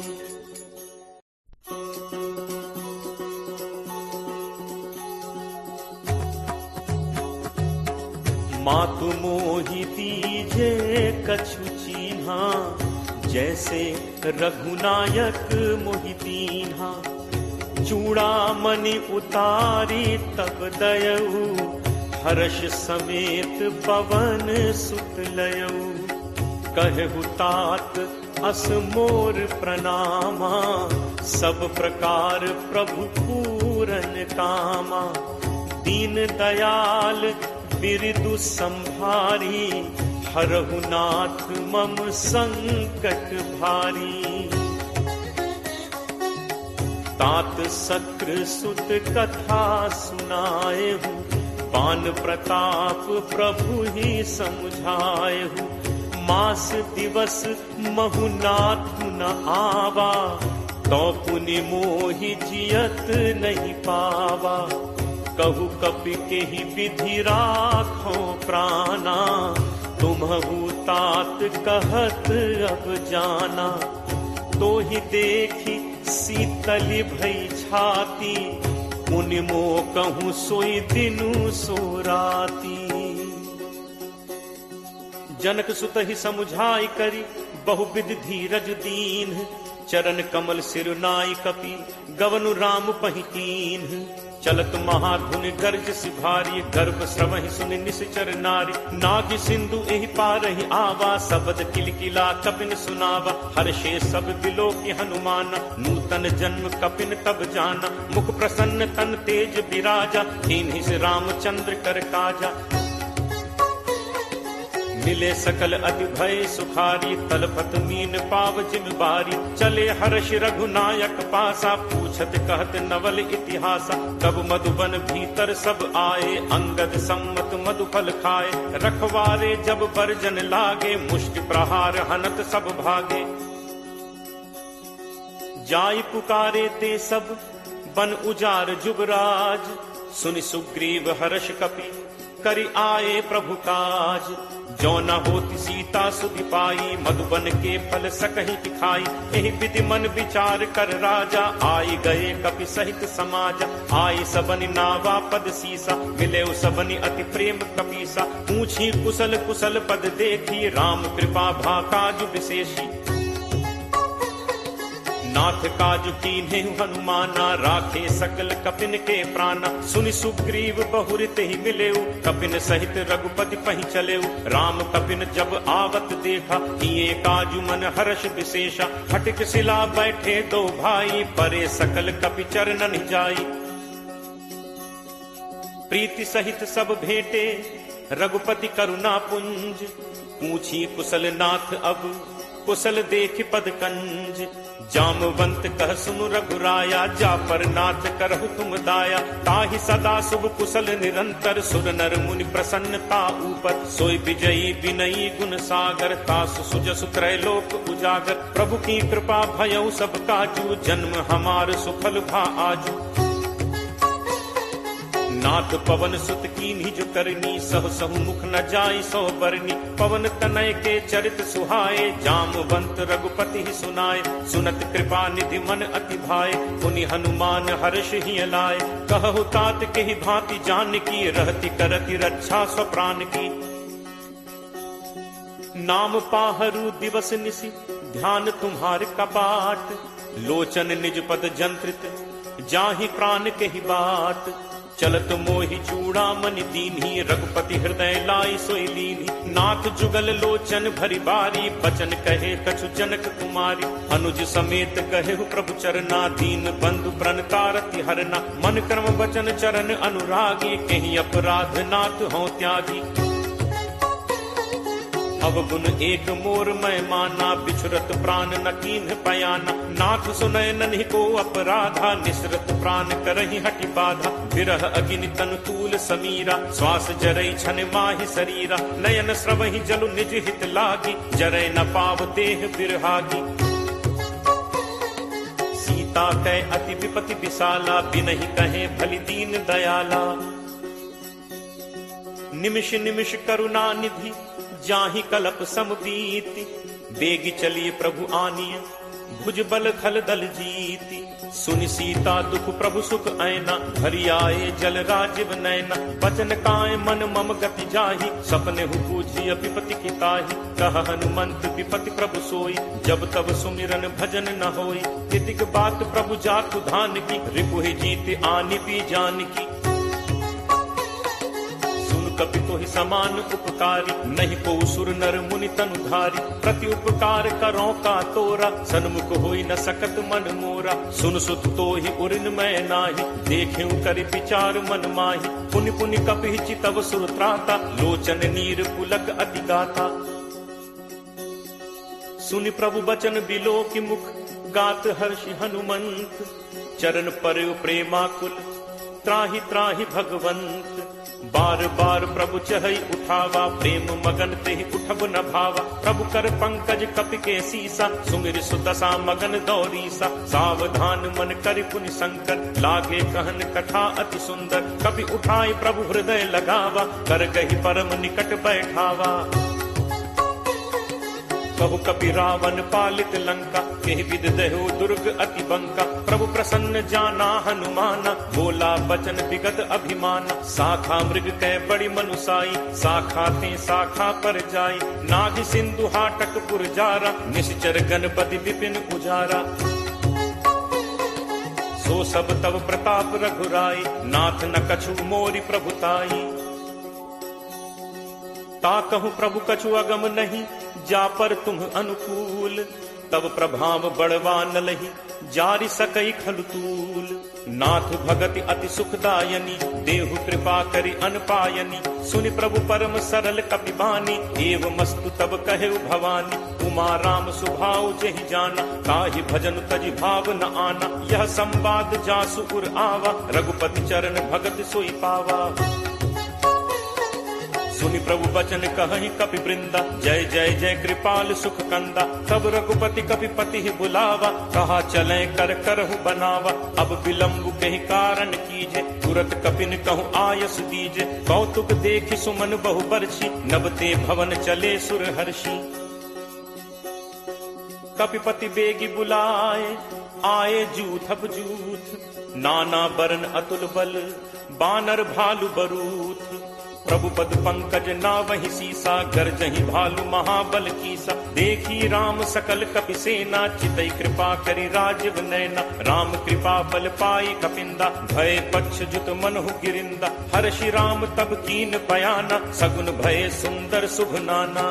मातु मोहि दीजे कछु चीन्हा, जैसे रघुनायक मोहि दीन्हा। चूड़ामणि उतारी तब दयऊ, हर्ष समेत पवन सुत लयऊ। कहु तात अस मोर प्रणामा, सब प्रकार प्रभु पूरन कामा। दीन दयाल बिरदु संभारी, हरहु नाथ मम संकट भारी। तात सक्र सुत कथा सुनाएहु, पान प्रताप प्रभु ही समझाएहु। मास दिवस महु नाथु न आवा, तो पुनि मोहि जियत नहीं पावा। कहु कपि के ही विधि राखो प्राणा, तुम्हु तात कहत अब जाना। तो ही देखी शीतल भई छाती, मुनि मो कहूँ सोई दिनु सो राती। जनक सुत ही समुझाई करी, बहुविध धीरज दीन। चरण कमल सिरुनाई कपि, गवनु राम पहिकीन। चलत महाधुनि गर्ज सिभारी, गर्भ श्रवहि सुनि निश्चर नारी। नाग सिंधु एहि पारहि आवा, सबद किलकिला कपिन सुनावा। हर्षे सब दिलो की हनुमाना, नूतन जन्म कपिन तब जाना। मुख प्रसन्न तन तेज विराजा, दीन्हि से रामचंद्र कर काजा। मिले सकल अति भय सुखारी, तलपत मीन पाव जिम बारी। चले हर्ष रघुनायक पासा, पूछत कहत नवल इतिहासा। तब मधुबन भीतर सब आए, अंगद सम्मत मधुफल खाए। रखवारे जब बरजन लागे, मुष्टि प्रहार हनत सब भागे। जाई पुकारे ते सब, बन उजार जुबराज। सुनि सुग्रीव हर्ष कपि, करि आए प्रभु काज। जो न होती सीता सुधि पाई, मधुबन के फल सकहि खाई। एहि विधि मन विचार कर राजा, आई गए कपि सहित समाजा। आई सबनि नावा पद सीसा, मिले सबनि अति प्रेम कपीसा। पूछी कुशल कुशल पद देखी, राम कृपा भा काज विशेषी। नाथ काज कीन्हे हनुमाना, राखे सकल कपिन के प्राणा। सुनि सुग्रीव बहुरित ही मिलेऊ, कपिन सहित रघुपति पहि चलेऊ। राम कपिन जब आवत देखा, किए काजु मन हर्ष विशेषा। हटिक सिला बैठे दो भाई, परे सकल कपि चरणन जाई। प्रीति सहित सब भेंटे, रघुपति करुणा पुंज। पूछी कुशल नाथ अब, कुशल देख पद कंज। जामवंत कह सुनु रघुराया, जा पर नाथ करहु तुम दाया। ताहि सदा शुभ कुशल निरंतर, सुर नर मुनि प्रसन्नता ऊपर। सोई विजयी विनयी गुण सागर, तासु सुजसु त्रैलोक उजागर। प्रभु की कृपा भयउ सब काजू, जन्म हमार सुफल भा आजू। नाथ पवन सुत कीन्ही जो करनी, सहु सहु मुख न जाई सो बरनी। पवन तनय के चरित सुहाए, जामवंत रघुपति ही सुनाए। सुनत कृपा निधि मन अति भाए, पुनि हनुमान हर्ष ही लाए। कहु तात के ही भांति जान की, रहती करती रक्षा स्वप्राण की। नाम पाहरू दिवस निसी, ध्यान तुम्हार कपाट। लोचन निज पद जंत्रित जाहि प्राण कही बात, चलत मोहि चूड़ामणि दीन्ही रघुपति हृदय लाई सोई लीन्ही। नाथ जुगल लोचन भरी बारी बचन कहे कछु जनक कुमारी, अनुज समेत कहे प्रभु चरना दीन बंधु प्रण तारति हरना। मन कर्म वचन चरण अनुरागी कहीं अपराध नाथ हों त्यागी। अवगुण एक मोर मैं माना बिछुरत प्राण न कीन्ह पयाना। नाथ सुनय नन्हि को अपराधा निसरत प्राण करहि हटि बाधा। विरह अग्नि तनु तूल समीरा श्वास जरई छन माहि शरीरा। नयन स्रवहि जलु निज हित लागी जरय न पाव देह बिरहागी। सीता कै अति विपति विशाला बिनहि कहे भली दीन दयाला। निमिष निमिष करुणा निधि जाहि कलप समबीति। बेगी चलिए प्रभु आनिय भुज बल खल दल जीति। सुनि सीता दुख प्रभु सुख ऐना भरी आए जल राजीव नैना। बचन काय मन मम गति जाहि सपने हु पूछी विपति की ताहि। कह हनुमंत विपति प्रभु सोई जब तब सुमिरन भजन न होई। तितिक बात प्रभु जातु धान की रिपुहि जीत आनि पी जान की। कपि तोहि समान उपकारी नहीं को सुर नर मुनि तनुधारी। प्रति उपकार करो का तोरा सन्मुख होई न सकत मन मोरा। सुन सुत तोहि उरिन मैं नाही देखें करि विचार मन माही। पुनि पुनि कपि चितव सुर त्राता लोचन नीर पुलक अति गाथा। सुनि प्रभु बचन बिलो की मुख गात हर्षि हनुमंत। चरण पर प्रेमाकुल त्राहि त्राहि भगवंत। बार बार प्रभु चहई उठावा प्रेम मगन तेहि उठब न भावा। प्रभु कर पंकज कपि के सीसा सुमिर सुदशा मगन दौरीसा। सावधान मन करि पुनि शंकर लागे कहन कथा अति सुंदर। कपि उठाई प्रभु हृदय लगावा कर गही परम निकट बैठावा। कहु कपि रावण पालित लंका केहि विद दहु दुर्ग अति बंका। प्रभु प्रसन्न जाना हनुमाना बोला बचन विगत अभिमाना। शाखा मृग कै बड़ी मनुसाई शाखा थे शाखा पर जाई। नाग सिंधु हाटक पुरजारा निश्चर गणपति विपिन उजारा। सो सब तब प्रताप रघुराई नाथ न कछु मोरि प्रभुताई। ता कहूँ प्रभु कछु अगम नहीं जा पर तुम अनुकूल। तब प्रभाव बड़वा न लही जारि सकई खलतूल। नाथ भगति अति सुखदायनी देहु कृपा करि अनपायनी। सुनि प्रभु परम सरल कपि बानी एव मस्तु तब कहे भवानी। उमा राम सुभाव जहि जाना ताहि भजन तजि भाव न आना। यह संवाद जासु उर आवा रघुपति चरण भगत सोई पावा। सुनि प्रभु बचन कहि कपि वृंदा जय जय जय कृपाल सुख कंदा। तब रघुपति कपि पति बुलावा कहा चले कर करहु बनावा। अब विलंब कहि कारण कीजे तुरत कपिन कहूँ आयस दीजे। कौतुक देखि सुमन बहु बरछी नबते भवन चले सुर हर्षि। कपिपति बेगी बुलाए आए जूथब जूथ। नाना बरन अतुल बल बानर भालु बरूथ। प्रभु पद पंकज नावहि सीसा गरजहि भालु महाबल कीसा। देखी राम सकल कपि सेना चितई कृपा करि राजीव नैना। राम कृपा बल पाई कपिंदा भय पक्ष जुत मनहु गिरिंदा। हर्षि राम तब कीन बयाना सगुन भय सुंदर शुभ नाना।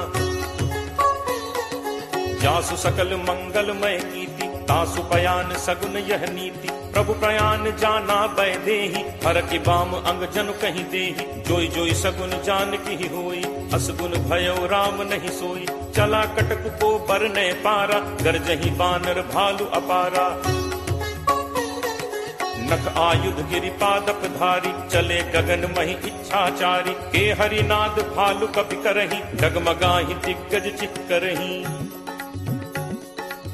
जासु सकल मंगलमय कीर्ति तासु पयान सगुन यह नीति। प्रभु प्रयान जाना बै देहि हर की बाम अंग जनु कहीं देहि। जोई जोई सगुन जान की होई असगुन भयो राम नहीं सोई। चला कटक को बरने पारा गरजहि बानर भालु अपारा। नख आयुध गिरि पादप धारी चले गगन मही इच्छाचारी। के हरिनाद भालु कपि करहि डगमगाहि दिग्गज चिक्करहि।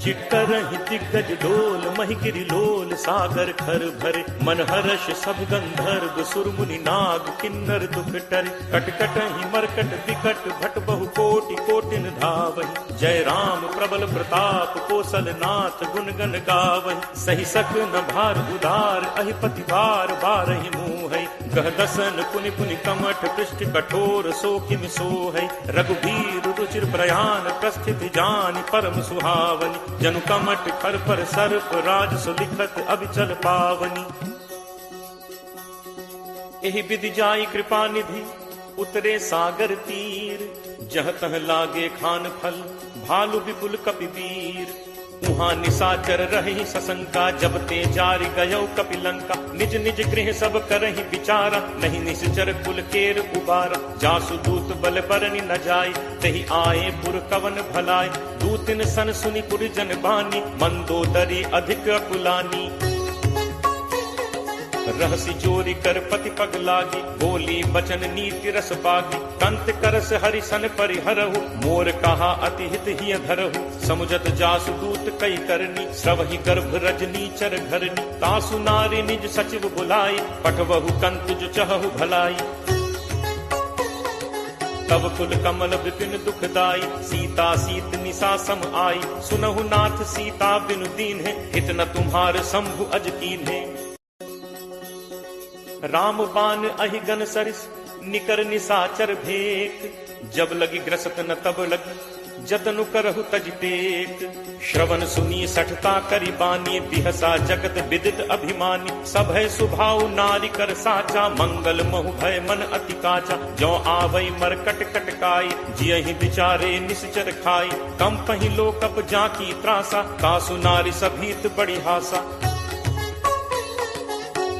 चिट्करहि दिग्गज डोल महि गिरि लोल सागर खर भरे। मन हर्ष सब गंधर्व सुरमुनि नाग किन्नर दुख टरे। कटकटहि मरकट विकट भट बहु कोटि कोटिन धावहि। जय राम प्रबल प्रताप कौशल नाथ गुण गण गावहि। सही सक न भार उदार अहिपति बार बारहि मुँहै। कह दसन पुनि पुनि कमठ पृष्ठ कठोर सो किम सो है। रघुबीर रुचिर प्रयाण प्रस्थित जानि परम सुहावनी। जनु कमठ खर पर सर्प राज सुलिखत अभिचल पावनी। एहि विधि जाई कृपा निधि उतरे सागर तीर। जह तह लागे खान फल भालु विपुल कपिवीर। उहाँ निशाचर रही सशंका जब ते जारि गयो कपिलंका। निज निज गृह सब करहि विचारा नहीं निश्चर कुल केर उबारा। जासु दूत बल बरनि न जाय तहि आए पुर कवन भलाय। दूतिन सन सुनि पुर जन बानी मंदोदरी अधिक अकुलानी। रहसी जोरी कर पति पग लागी बोली बचन नीति रस बागी। कंत करस हरिसन परिहरहु मोर कहा अति हित ही धरहु। समुझत जासु दूत कई करनी श्रवहि गर्भ रजनी चर घरनी। तासु नारी निज सचिव बुलाई पठवहु कंत जो चहु भलाई। तब कुल कमल विपिन दुखदाई सीता सीत निशा सम आई। सुनहु नाथ सीता बिनु दीन है हित न तुम्हार शंभु अज कीन है। राम बान अहि गन सरिस निकर निशाचर भेक। जब लगी ग्रसत न तब लगी जतनु करहु तज टेक। श्रवण सुनी सठता करी बानी बिहसा जगत विदित अभिमानी। सब है सुभाव नारी कर साचा मंगल महु भय मन अति काचा। जो आवई मर कट कटकाई जियहि विचारे निश्चर खाई। कम पही लोकप जाकी त्रासा कासु नारी सभीत बड़ी हासा।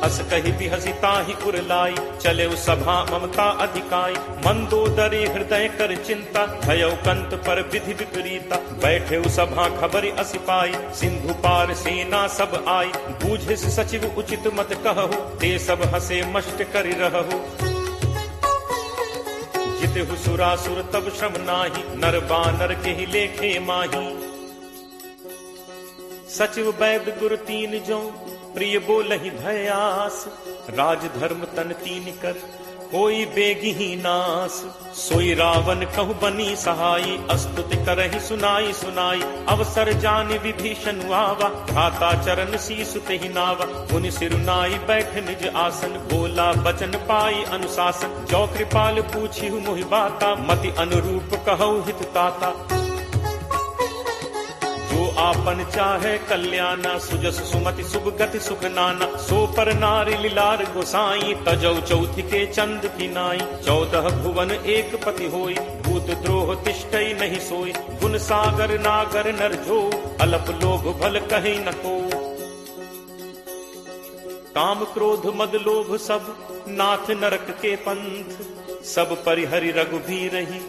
अस कही बिहसी ताहि उरलाई चले सभा ममता अधिकाई। मंदोदरी हृदय कर चिंता भयो कंत पर विधि विपरीता। बैठे सभा खबर असिपाई सिंधु पार सेना सब आई। बूझे सचिव उचित मत कहु ते सब हसे मष्ट करि रहु। जितहु सुरासुर तब श्रम नाही नर बानर के ही लेखे माही। सचिव वैद गुरु तीन जो प्रिय बोलहि भयास। राज धर्म तन तीन कर कोई बेगी ही नास। सोई रावण कहु बनी सहाई अस्तुति करहि सुनाई सुनाई। अवसर जानि विभीषण आवा भ्राता चरण शीसु तेहि नावा। मुनि सिरुनाई बैठ निज आसन बोला बचन पाई अनुशासन। जो कृपाल पूछिहु मोहि बाता मति अनुरूप कहु हित ताता। जो आपन चाहे कल्याणा सुजस सुमति शुभ गति सुख नाना। सो पर नारी लीलार गोसाई तजौ चौथि के चंद की नाई। 14 भुवन एक पति होई भूत द्रोह तिष्ठई नहीं सोई। गुण सागर नागर नर जो अलप लोभ भल कहीं न को। काम क्रोध मद लोभ सब नाथ नरक के पंथ। सब परिहरि रघुबीर ही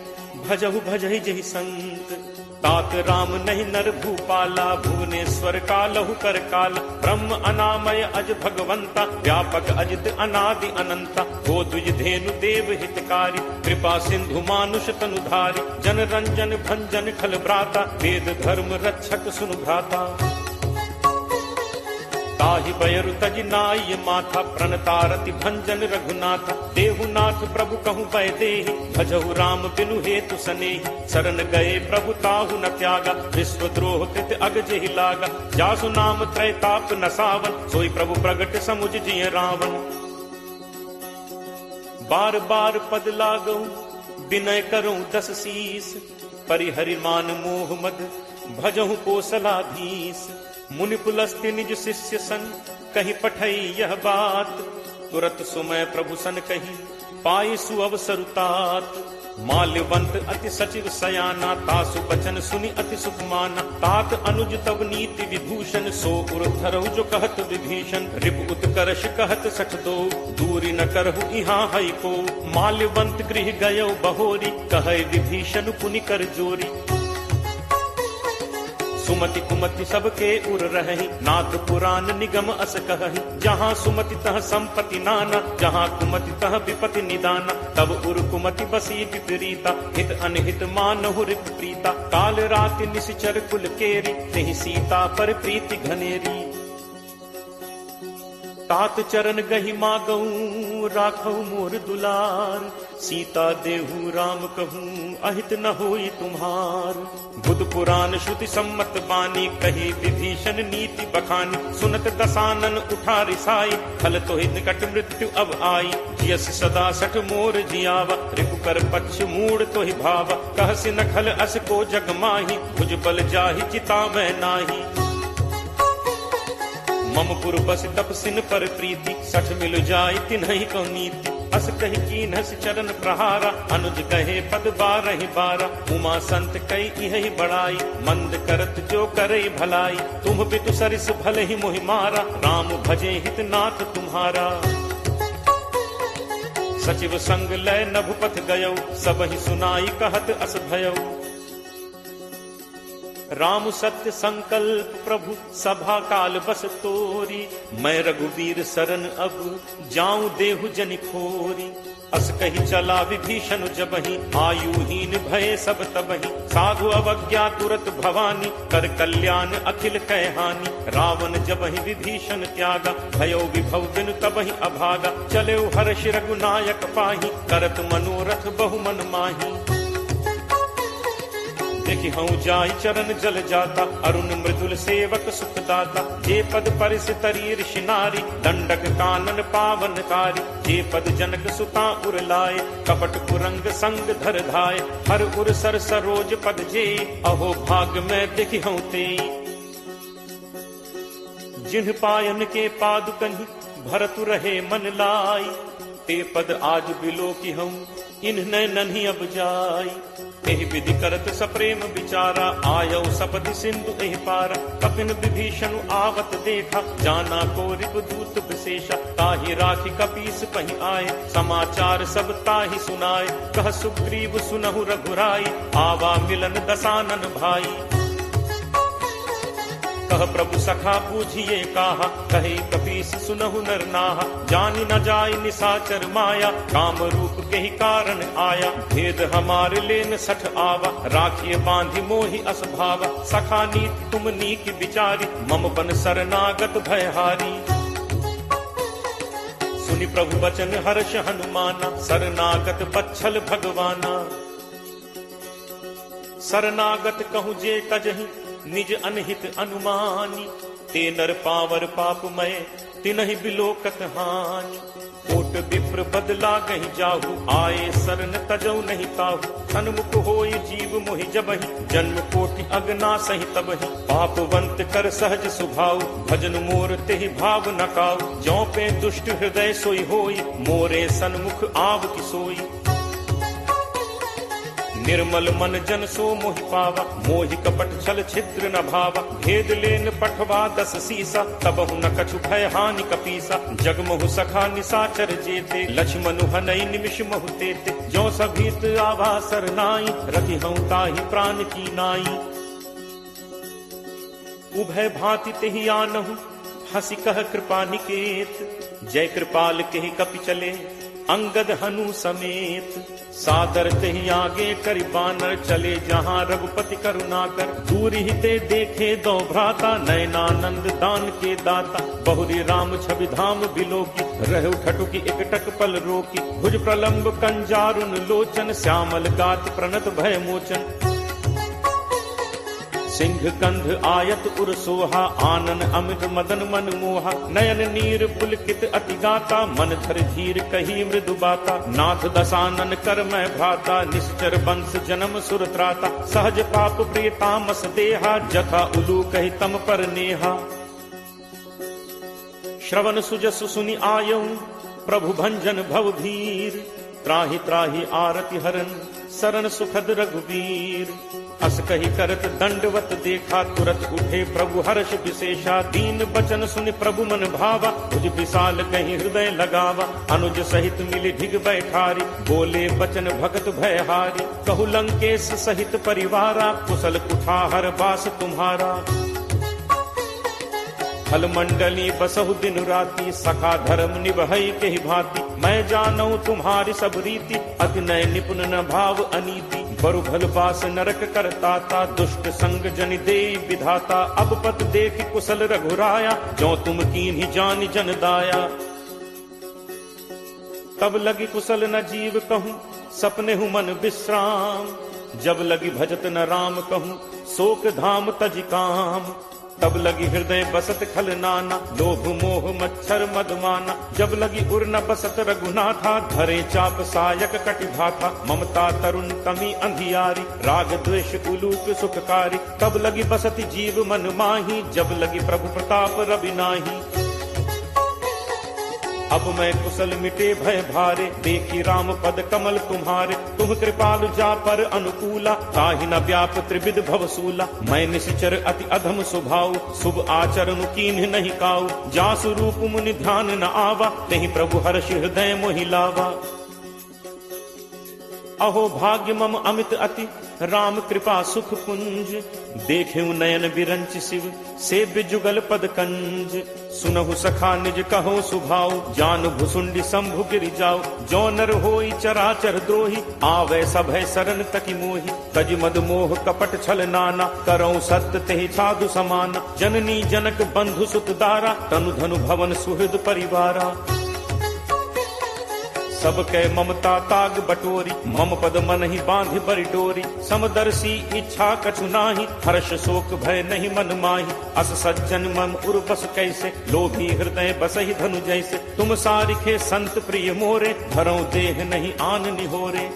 भजहु भजहि जहि संत। तात राम नहीं नर भूपाला भुवनेश्वर कालहु कर काला। ब्रह्म अनामय अज भगवंता व्यापक अजित अनादि अनंता। गो द्विज धेनु देव हितकारी कृपा सिंधु मानुष तनुधारी। जन रंजन भंजन खल भ्राता वेद धर्म रक्षक सुनु भ्राता। ताहि बयरु तज नाय माथा प्रणतारति भंजन रघुनाथा। देहुनाथ प्रभु कहु बै देहि भजहु राम बिनु हेतु सनेहि। शरण गए प्रभु ताहु न त्यागा विश्व द्रोह कृत अग जेहि लागा। जासु नाम त्रैताप न सावन सोई प्रभु प्रगट समुझ जिय रावण। बार बार पद लागऊ विनय करऊं 10 शीस। परिहरि मान मोह मद भजहु कोसलाधीश। मुनि पुलस्त्य निज शिष्य सन कहीं पठई यह बात। तुरत सुमय प्रभु सन कही पाई सुअवसरु तात। माल्यवंत अति सचिव सयाना तासु बचन सुनि अति सुख माना। तात अनुज तब नीति विभूषण सो उर धरहु जो कहत विभीषण। रिपु उत्कर्ष कहत सठ दो दूरी न करहु इहाँ हई को। माल्यवंत गृह गयो बहोरी कहे विभीषण पुनि कर जोरी। सुमति कुमति सबके उर रही नाथ पुराण निगम अस कहहि। जहाँ सुमति तह संपत्ति नाना जहाँ कुमति तह विपति निदाना। तब उर कुमति बसी विपरीता हित अनहित मानहु रिप प्रीता। काल राति निश्चर कुल केरी तेहि सीता पर प्रीति घनेरी। तात चरण गहि मागऊ राखऊ मोर दुलार। सीता देहु राम कहूँ अहित न होई तुम्हार। बुध पुराण श्रुति सम्मत बानी कही विभीषण नीति बखानी। सुनत दसानन उठा रिसाई फल तो ही निकट मृत्यु अब आई। जियस सदा सठ मोर जियावा रिपु कर पक्ष मूड तो ही भावा। कहसि न खल अस को जग माही भुज बल जाहि चितावै नाही। मम पुर बस तपसिन पर प्रीति सठ मिल जाय तिन्हि को नीति। अस कही कीन्हस चरण प्रहारा अनुज कहे पद बारहि बारा। उमा संत कई यही बड़ाई मंद करत जो करे भलाई। तुम पितु सरिस भले ही मोहि मारा राम भजे हित नाथ तुम्हारा। सचिव संग लय नभुपथ गयो सबहि सुनाई कहत अस भयो। राम सत्य संकल्प प्रभु सभा काल बस तोरी। मैं रघुवीर शरण अब जाऊं देहु जनि खोरी। अस कही चला विभीषण जबहि आयुहीन भय सब तबहि। साधु अवज्ञा तुरत भवानी कर कल्याण अखिल कै हानि। रावण जबहि विभीषण त्यागा भयो विभव बिनु तबहि अभागा। चले हर्ष रघुनायक पाही करत मनोरथ बहु मन माही। देखि हूँ जाय चरण जल जाता अरुण मृदुल सेवक सुखदाता। जे पद परिस तरी ऋषि नारी दंडक कानन पावनकारी। जे पद जनक सुता उर लाए कपट कुरंग संग धर धाय। हर उर सर सरोज पद जे अहो भाग में देखि हूँ ते। जिन्ह पायन के पादुकहि भरतु रहे मन लाई। ते पद आज बिलो की हूँ इन्ह नन्ही अब जाई। एहि विधि करत सप्रेम विचारा आयो सपदि सिंधु एहि पारा। कपिन विभीषण आवत देखा जाना को रिपुदूत विशेषा। ताहि राखी कपीस पहि आए समाचार सब ताहि सुनाए। कह सुग्रीव सुनहु रघुराई आवा मिलन दसानन भाई। कह प्रभु सखा पूछिए काहा कहे कपीस सुनहु नर नाहा। जानि न जाय निसाचर माया काम रूप के ही कारण आया। भेद हमारे लेन सठ आवा राखिए बांधि मोहि असभावा। सखा नीति तुम नीक विचारी मम बन शरणागत भयहारी। सुनि प्रभु वचन हर्ष हनुमाना शरणागत बच्छल भगवाना। शरणागत कहूँ जे तजहि निज अनहित अनुमानी। ते नर पावर पापमय तिनहि बिलोकत हानि। कोट विप्र बदला गहि जाहु आए शरण तजौ नहीं ताहु। सन्मुख होय जीव मोहि जबहि जन्म कोटि अगना सहि तबहि। पापवंत कर सहज सुभाव भजन मोर तेहि भाव न काऊ। जौ पे दुष्ट हृदय सोई होई मोरे सन्मुख आव की सोई। निर्मल मन जन सो मोहि पावा मोहि कपट छल छिद्र न भावा। भेद लेन पठवा 10 सीसा तबहु न कछु भय हानि कपीसा। जगमहु सखा निसाचर जेते लक्ष्मणु हनई निमिष महु तेते। जो सभीत आवा सरनाई रखि हूँ ताहि प्राण की नाई। उभय भांति तेहि आनहु हंसी कह कृपा निकेत। जय कृपाल केहि कपि चले अंगद हनु समेत। सादर तेहि आगे करि बानर चले जहाँ रघुपति करुणाकर। दूर ही ते देखे दो भ्राता नयनानंद दान के दाता। बहुरी राम छवि धाम बिलोकी रहु ठटुकी एकटक पल रोकी। भुज प्रलंब कंजारुन लोचन श्यामल गात प्रणत भय मोचन। सिंह कंध आयत उर सोहा आनन अमित मदन मन मोहा। नयन नीर पुलकित अति गाता मन धर धीर कही मृदु बाता। नाथ दसानन कर मैं भ्राता निश्चर वंश जन्म सुर त्राता। सहज पाप प्रिय तामस देहा जथा उलू कही तम पर नेहा। श्रवण सुजसु सुनि आयऊ प्रभु भंजन भव भीर। त्राहि त्राहि आरति हरन शरण सुखद रघुवीर। अस कही करत दंडवत देखा तुरत उठे प्रभु हर्ष विशेषा। दीन बचन सुनि प्रभु मन भावा भुज विशाल कहीं हृदय लगावा। अनुज सहित मिली ढिग बैठारी बोले बचन भगत भयहारी। कहु लंकेश सहित परिवारा कुशल कुठाहर बास तुम्हारा। फल मंडली बसहु दिन राति सखा धर्म निभई के ही भांति। मैं जानऊ तुम्हारी सब रीति अति नय निपुण न भाव अनीति। बरु भल बास नरक करताता दुष्ट संग जनि दे विधाता। अब पत देख कुशल रघुराया जो तुम कीन्ही जान जन दाया। तब लगी कुशल न जीव कहूँ सपने हूँ मन विश्राम। जब लगी भजत न राम कहूँ, शोक धाम तज काम। तब लगी हृदय बसत खल नाना, लोभ मोह मच्छर मदमाना। जब लगी उर न बसत रघुनाथा, धरे चाप सायक कटिभाथा। ममता तरुण तमी अंधियारी, राग द्वेष उलूक सुखकारी। तब लगी बसत जीव मन माही, जब लगी प्रभु प्रताप रवि नाही। अब मैं कुशल मिटे भय भारे, देखी राम पद कमल तुम्हारे। तुम कृपालु जा पर अनुकूला, ताहि न व्याप त्रिविध भवसूला। मैं निशिचर अति अधम स्वभाव, शुभ आचरण कीन्ह नहीं काऊ। जासु रूप मुनि ध्यान न आवा, तेहि प्रभु हर्ष हृदय मोहि लावा। अहो भाग्य मम अमित अति, राम कृपा सुख पुंज। देखेऊ नयन बिरंच शिव, सेव्य जुगल पद कंज। सुनहु सखा निज कहो सुभाव, जान भुसुंडी शंभु गिरि जाओ। जो नर होई चराचर द्रोही, आवे सभय शरण तकी मोहि। तज मद मोह कपट छल नाना, करौ सत्य तेहि साधु समाना। जननी जनक बंधु सुत दारा, तनु धनु भवन सुहृद परिवारा। सबके ममता ताग बटोरी, मम पद मन ही बांध बरि डोरी। समदर्शी इच्छा कछु नाही, हर्ष शोक भय नहीं मन माही। अस सज्जन मम उर बस कैसे, लोभी हृदय बसहि धनु जैसे। तुम सारिखे संत प्रिय मोरे, धरौ देह नहीं आन निहोरे।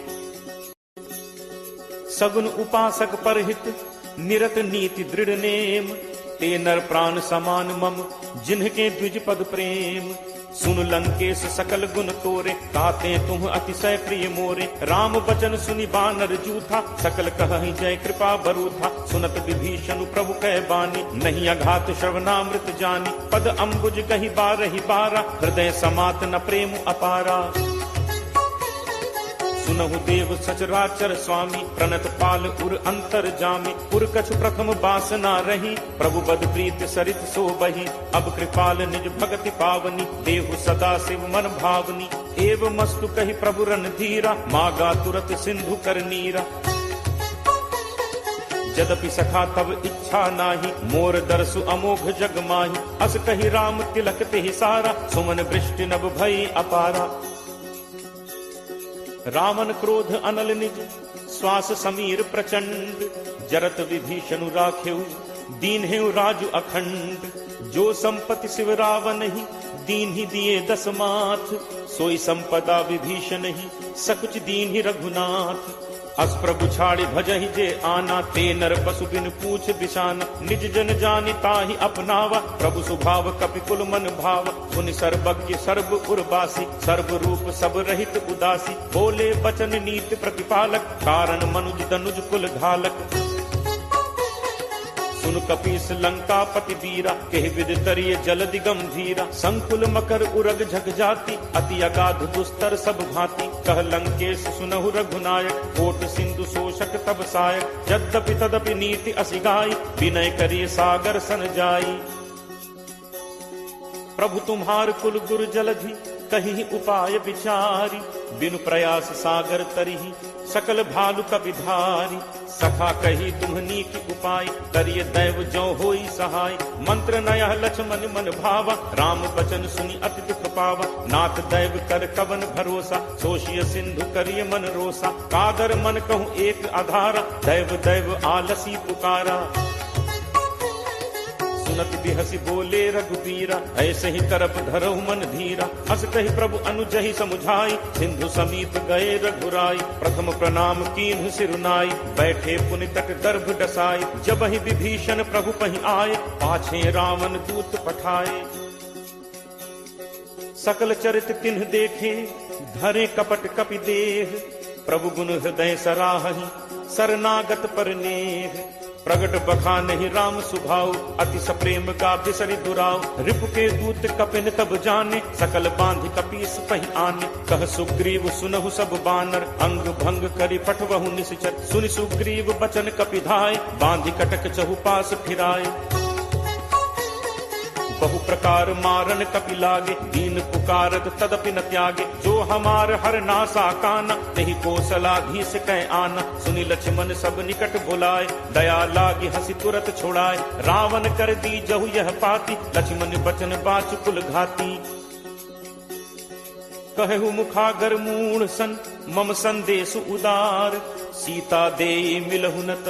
सगुन उपासक परहित, निरत नीति दृढ़ नेम। ते नर प्राण समान मम, जिन्हके द्विज पद प्रेम। सुन लंकेश सकल गुण तोरे, ताते तुम अतिशय प्रिय मोरे। राम बचन सुनि बानर जूथा, सकल कहहि जय कृपा बरूथा। सुनत विभीषण प्रभु कह बानी, नहीं अघात श्रवणामृत जानी। पद अम्बुज कहि बारहि बारा, हृदय समात न प्रेम अपारा। सुनहु देव सचराचर स्वामी, प्रणत पाल उर अंतर जामी। उर कछु प्रथम बासना रही, प्रभु बद प्रीत सरित सो बही। अब कृपाल निज भगति पावनी, देहु सदा शिव मन भावनी। एव मस्तु कहि प्रभु रणधीरा, मागा तुरत सिंधु कर नीरा। यद्यपि सखा तब इच्छा नाही, मोर दर्शु अमोघ जग माही। अस कहि राम तिलक तेहि सारा, सुमन वृष्टि नभ भई अपारा। रावण क्रोध अनल निज, श्वास समीर प्रचंड। जरत विभीषण राखेऊ, दीन्हेऊ राजु अखंड। जो संपत्ति शिव रावण ही, दीन ही दिए 10 माथ। सोई संपदा विभीषण ही, सकुच दीन ही रघुनाथ। अस प्रभु छाड़ी भजहि जे आना, ते नर पशु बिन पूछ बिसाना। निज जन जानि ताहि अपनावा, प्रभु स्वभाव कपि कुल मन भाव। पुनि सर्वज्ञ सर्व उर्वासी, सर्व रूप सब रहित उदासी। बोले बचन नीति प्रतिपालक, कारण मनुज तनुज कुल घालक। सुन कपीस लंका पति वीरा, केहि विद तरिय जलदि गंभीरा। संकुल मकर उरग झग जाति, अति अगाध दुस्तर सब भांति। कह लंकेश सुनहु रघुनायक, कोट सिंधु शोषक तब सायक। यद्यपि तदपि नीति असिगाई, विनय करिय सागर सन जाई। प्रभु तुम्हार कुल गुर जलधि, कहीं उपाय विचारी। बिनु प्रयास सागर तरिहि, सकल भालु कपिधारी। सखा कही तुम्हनी की उपाय, करिय दैव जो होई सहाय। मंत्र नयह लक्ष्मण मन भावा, राम बचन सुनि अति दुख पावा। नाथ दैव कर कवन भरोसा, सोशिय सिंधु करिय मन रोसा। कादर मन कहूँ एक आधारा, दैव दैव आलसी पुकारा। सुनत बिहसी बोले रघुबीरा, ऐसे ही करप धरहु मन धीरा। अस कहि प्रभु अनुजहि समुझाई, सिंधु समीप गए रघुराई। प्रथम प्रणाम कीन्हु सिरुनाई, बैठे पुनि तट गर्भ डसाई। जबहि विभीषण प्रभु पहि आए, पाछे रावण दूत पठाए। सकल चरित तिन्ह देखे, धरे कपट कपि देह। प्रभु गुण हृदय सराहहि, शरणागत पर नेह। प्रगट बखानहि राम सुभाव, अति सप्रेम का बिसरि दुराव। रिपु के दूत कपिन तब जाने, सकल बांधि कपीस पहि आने। कह सुग्रीव सुनहु सब बानर, अंग भंग करि पठवहु निश्चर। सुनि सुग्रीव बचन कपिधाय, बांधि कटक चहुपास फिराय। बहु प्रकार मारन कपि लागे, दीन पुकारत तदपि न त्यागे। जो हमार हर नासा काना, तेहि कौशलाधीश कह आना। सुनि लक्ष्मण सब निकट बुलाए, दया लागी हंसी तुरत छोड़ाए। रावण कर दी जहु यह पाती, लक्ष्मण बचन बाचु कुल घाती। कहु मुखागर मूढ़ सन, मम संदेश उदार, सीता देई मिलहुनत,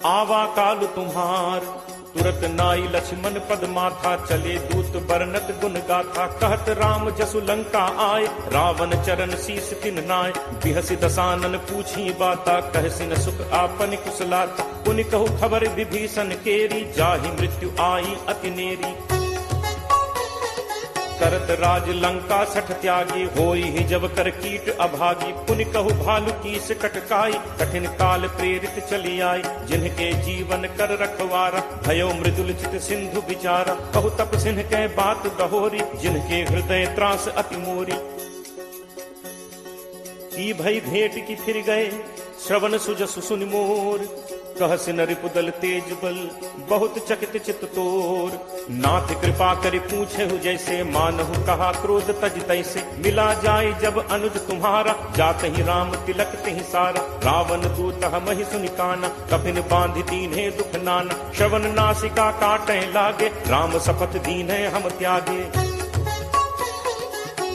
आवा काल तुम्हार। तुरत नाई लक्ष्मण पद माथा, चले दूत बरनत गुण गाथा। कहत राम जसु लंका आए, रावण चरण शीस तिन नाय। बिहसि दसानन पूछी बाता, कहसिन सुख आपन कुशलाता। पुनि कहु खबर विभीषण केरी, जाहि मृत्यु आई अति नेरी। करत राज लंका सठ त्यागी, होई ही जब कर कीट अभागी। पुनि कहु भालु कीस कटकाई, कठिन काल प्रेरित चली आई। जिनके जीवन कर रखवारा, भयो मृदुल चित सिंधु विचारा। कहु तप सिंह के बात गहोरी, जिनके हृदय त्रास अति मोरी। की भई भेंट की फिर गए, श्रवण सुजसु सुनि मोर। कहसिन रिपुदल तेज बल, बहुत चकित चित तोर। नाथ कृपा करि पूछेहु जैसे, मानहु कहा क्रोध तज तैसे। मिला जाय जब अनुज तुम्हारा, जात ही राम तिलक तिहि सारा। रावण दूत हमहि सुनि काना, कफिन बांधि दीन्हे दुख नाना। श्रवण नासिका काटै लागे, राम शपथ दीन्हे हम त्यागे।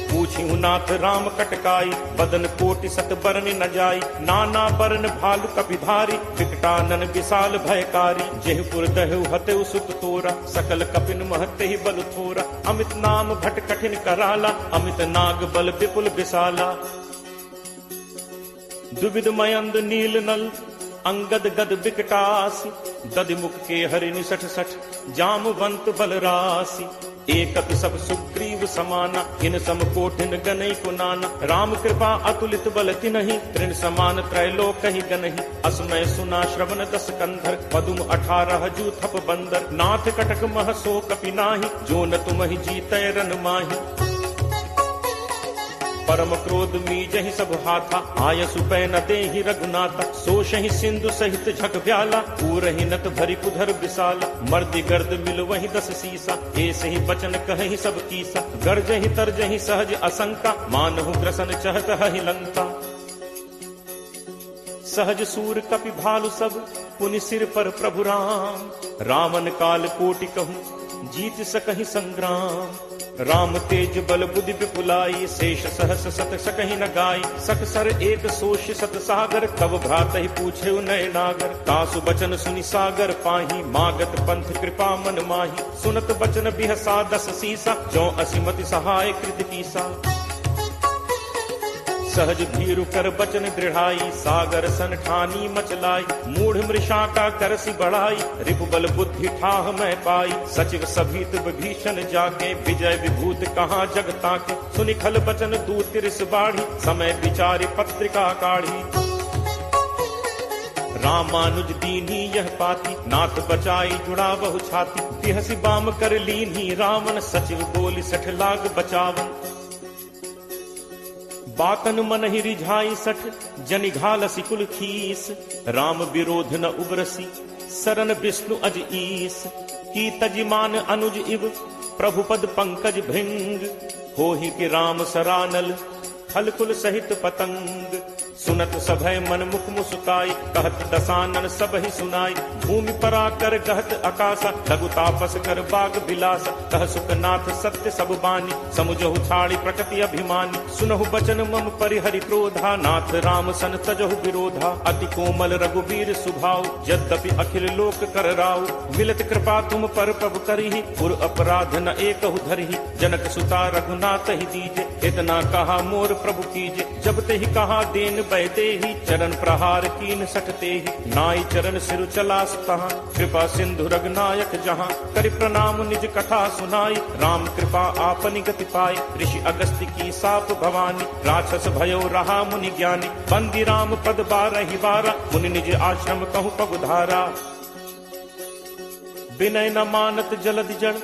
पूछिहु नाथ राम कटकाई, बदन कोटि सत बरन न जाई। नाना बरन भालु कपिधारी, विकटानन विशाल भयकारी। जेहपुर दहु हतेउ सुत तोरा, सकल कपिन महते ही बल थोरा। अमित नाम भट कठिन कराला, अमित नाग बल विपुल विशाला। दुविध मयंद नील नल, अंगद गद विकटासी। दधिमुख के हरि निसठ सठ, जामवंत बलरासी। एकत सब सुग्रीव समाना, इन सम कोठिन गनई को नाना। राम कृपा अतुलित बल तिनहि, तृण समान त्रैलोक ही गनहि। असमय सुना श्रवण दस कंधर, पदुम 18 जू थप बंदर। नाथ कटक मह सो कपि नाहि, जो न तुमहि जीतै रन माहि। परम क्रोध मीजहि सब हाथा, आयसु पै न देहि रघुनाथा। सोषहि सिंधु सहित झक ब्याला, पूरहि नत भरि कुधर विशाला। मर्दि गर्द मिल वहि 10 सीसा, ऐसे ही बचन कहहि सब कीसा। गर्जहि तरजहि सहज असंका, मानहु ग्रसन चहत हहि लंका। सहज सूर कपि भालु सब, पुनि सिर पर प्रभु राम। रावण काल कोटि कहूँ, जीत सकहि संग्राम। राम तेज बल बुद्धि विपुलाई, शेष सहस सत सकहि न गाई। सकसर एक सोष सत सागर, तब भ्रात ही पूछे नय नागर। तासु बचन सुनि सागर पाही, मागत पंथ कृपा मन माही। सुनत बचन बिहसा 10 सीसा, जो असिमति सहाय कृत कीसा। सहज भीरु कर बचन दृढ़ाई, सागर सन ठानी मचलाई। मूढ़ मृषा का करसी बढ़ाई, रिपुबल बुद्धि ठाह मैं पाई। सचिव सभीत विभीषण जाके, विजय विभूत कहाँ जगता के। सुनि खल बचन दूत तिरस बाढ़ी, समय विचारि पत्रिका काढ़ी। रामानुज दीन्ही यह पाती, नाथ बचाई जुड़ा बहु छाती। बिहसि बाम कर लीन्ही रावण, सचिव बोली 60 लाग बचावन। बातन मन ही रिझाई 60, जनि घालसी कुल खीस। राम विरोध न उबरसी, सरन विष्णु अज ईस। की तजिमान अनुज इव, प्रभु पद पंकज भृंग। होहि कि राम सरानल, फल कुल सहित पतंग। सुनत सभय मन मुख मुस्काई, कहत दसानन सब ही सुनाई। भूमि परा कर कहत आकाशा, लघु तापस कर बाग बिलासा। कह सुखनाथ सत्य सब बानी, समुझहु छाड़ी प्रकृति अभिमानी। सुनहु बचन मम परिहरि क्रोधा, नाथ राम सन तजहु विरोधा। अति कोमल रघुवीर सुभाव, यद्यपि अखिल लोक कर राव। मिलत कृपा तुम पर प्रभु करिहि, पुर अपराध न एकहु धरिहि। जनक सुता रघुनाथ ही दीजे, इतना कहा मोर प्रभु कीजे। जब ते ही कहा देन बैते ही, चरण प्रहार कीन सटते ही। नाई चरण सिरु चलास तहाँ, कृपा सिंधु रघुनायक जहाँ। करि प्रणाम निज कथा सुनाई, राम कृपा आपनि गति पाई। ऋषि अगस्त्य की साप भवानी, राक्षस भयो रहा मुनि ज्ञानी। बंदी राम पद 12 बारा, मुनि निज आश्रम कहु पगुधारा। विनय न मानत जलद जड़,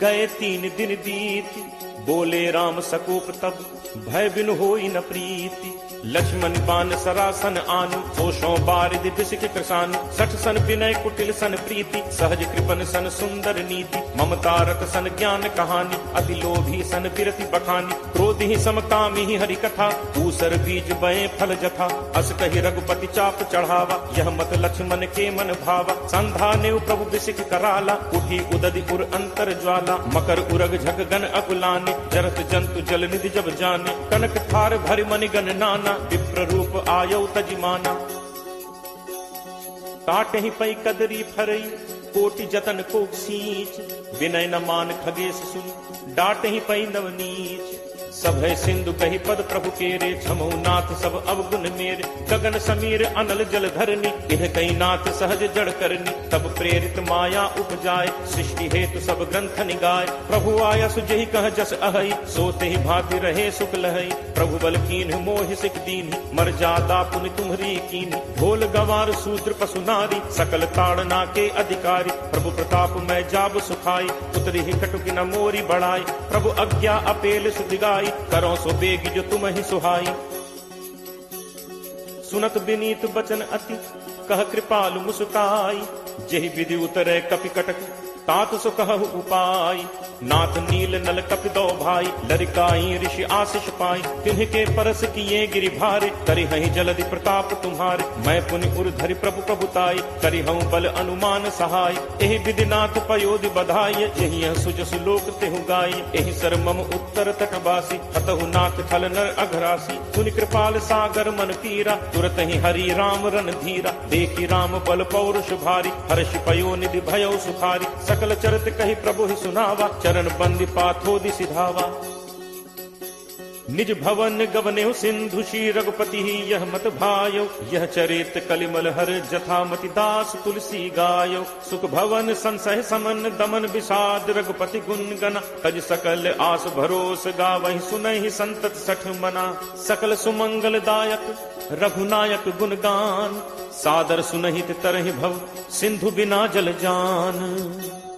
गए 3 दिन बीत। बोले राम सकोप तब, भय बिनु होई न प्रीति। लक्ष्मण बान सरासन आनु, सोषों बारिद बिसिक कृषानु। 60 सन विनय कुटिल सन प्रीति, सहज कृपन सन सुंदर नीति। ममता रत सन ज्ञान कहानी, अति लोभी सन विरति बखानी। क्रोध ही समकामी ही हरि कथा, ऊसर बीज बये फल जथा। अस कहि रघुपति चाप चढ़ावा, यह मत लक्ष्मण के मन भावा। संधा ने प्रभु बिसिक कराला, उठी उदधि उर अंतर ज्वाला। जाला, मकर उरग झक गन अकुलाने, जरत जंतु जल निधि जब जाने, कनक थार भरि मनि गन नाना, विप्र रूप आयो तजिमाना। काटहि पै कदरी फरई, कोटि जतन को सींच, विनय न मान खगेश सुन, डांटहि पै नवनीच। सब है सिंधु कही पद प्रभु केरे, छमो नाथ सब अवगुण मेरे, गगन समीर अनल जल धरनी, इह कई नाथ सहज जड़ करनी। तब प्रेरित माया उपजाए, सृष्टि हेतु सब ग्रंथ निगाए, प्रभु आया सुजहि कह जस अहई, सोते ही भांति रहे सुख लहई। प्रभु बल कीन्ह मोहि सिख दीन्हि, मर जादा पुनि तुम्हरी कीन्हि। ढोल गंवार शूद्र पशु नारी, सकल ताड़ना के अधिकारी, प्रभु प्रताप मैं जाब सुखाई, उतरी ही कटुकी न मोरी बढ़ाई। प्रभु आज्ञा अपेल सुदिगाई, करो सो बेग जो तुम ही सुहाई। सुनत विनीत बचन अति, कह कृपालु मुस्काई, जेहि विधि उतरे कपि कटक, तात सो कहु उपाय। नाथ नील नल कपि दो भाई, लरिकाई ऋषि आशीष पाई। तिन्ह परस किए गिरि भारे, करिहहि जलधि प्रताप तुम्हारे। मैं पुनि उर धरि प्रभु प्रभुताई, करिहउँ बल अनुमान सहाय। एहि विधि नाथ पयोधि बधाई, यही सुजसु लोक तेहु गाई। एहि सर मम उत्तर तटवासी, हतहु नाथ खल नर अघरासी। पुनि कृपाल सागर मन पीरा, तुरत ही हरि राम रन धीरा। देखी राम बल पौरुष भारी, हर्ष पयो निधि भयउ सुखारी। सकल चरित कही प्रभु ही सुनावा, चरण बंदी पाथोदि सिधावा। निज भवन गवनेउ सिंधु श्री रघुपति यह मत भायो, यह चरित कलिमल हर जथामति दास तुलसी गायो। सुख भवन संसह समन दमन विषाद, रघुपति गुण गना, तज सकल आस भरोस गावहि सुनहि संतत सठ मना। सकल सुमंगल दायक रघुनायक गुणगान, सादर सुनहित तरहि भव सिंधु बिना जल जान।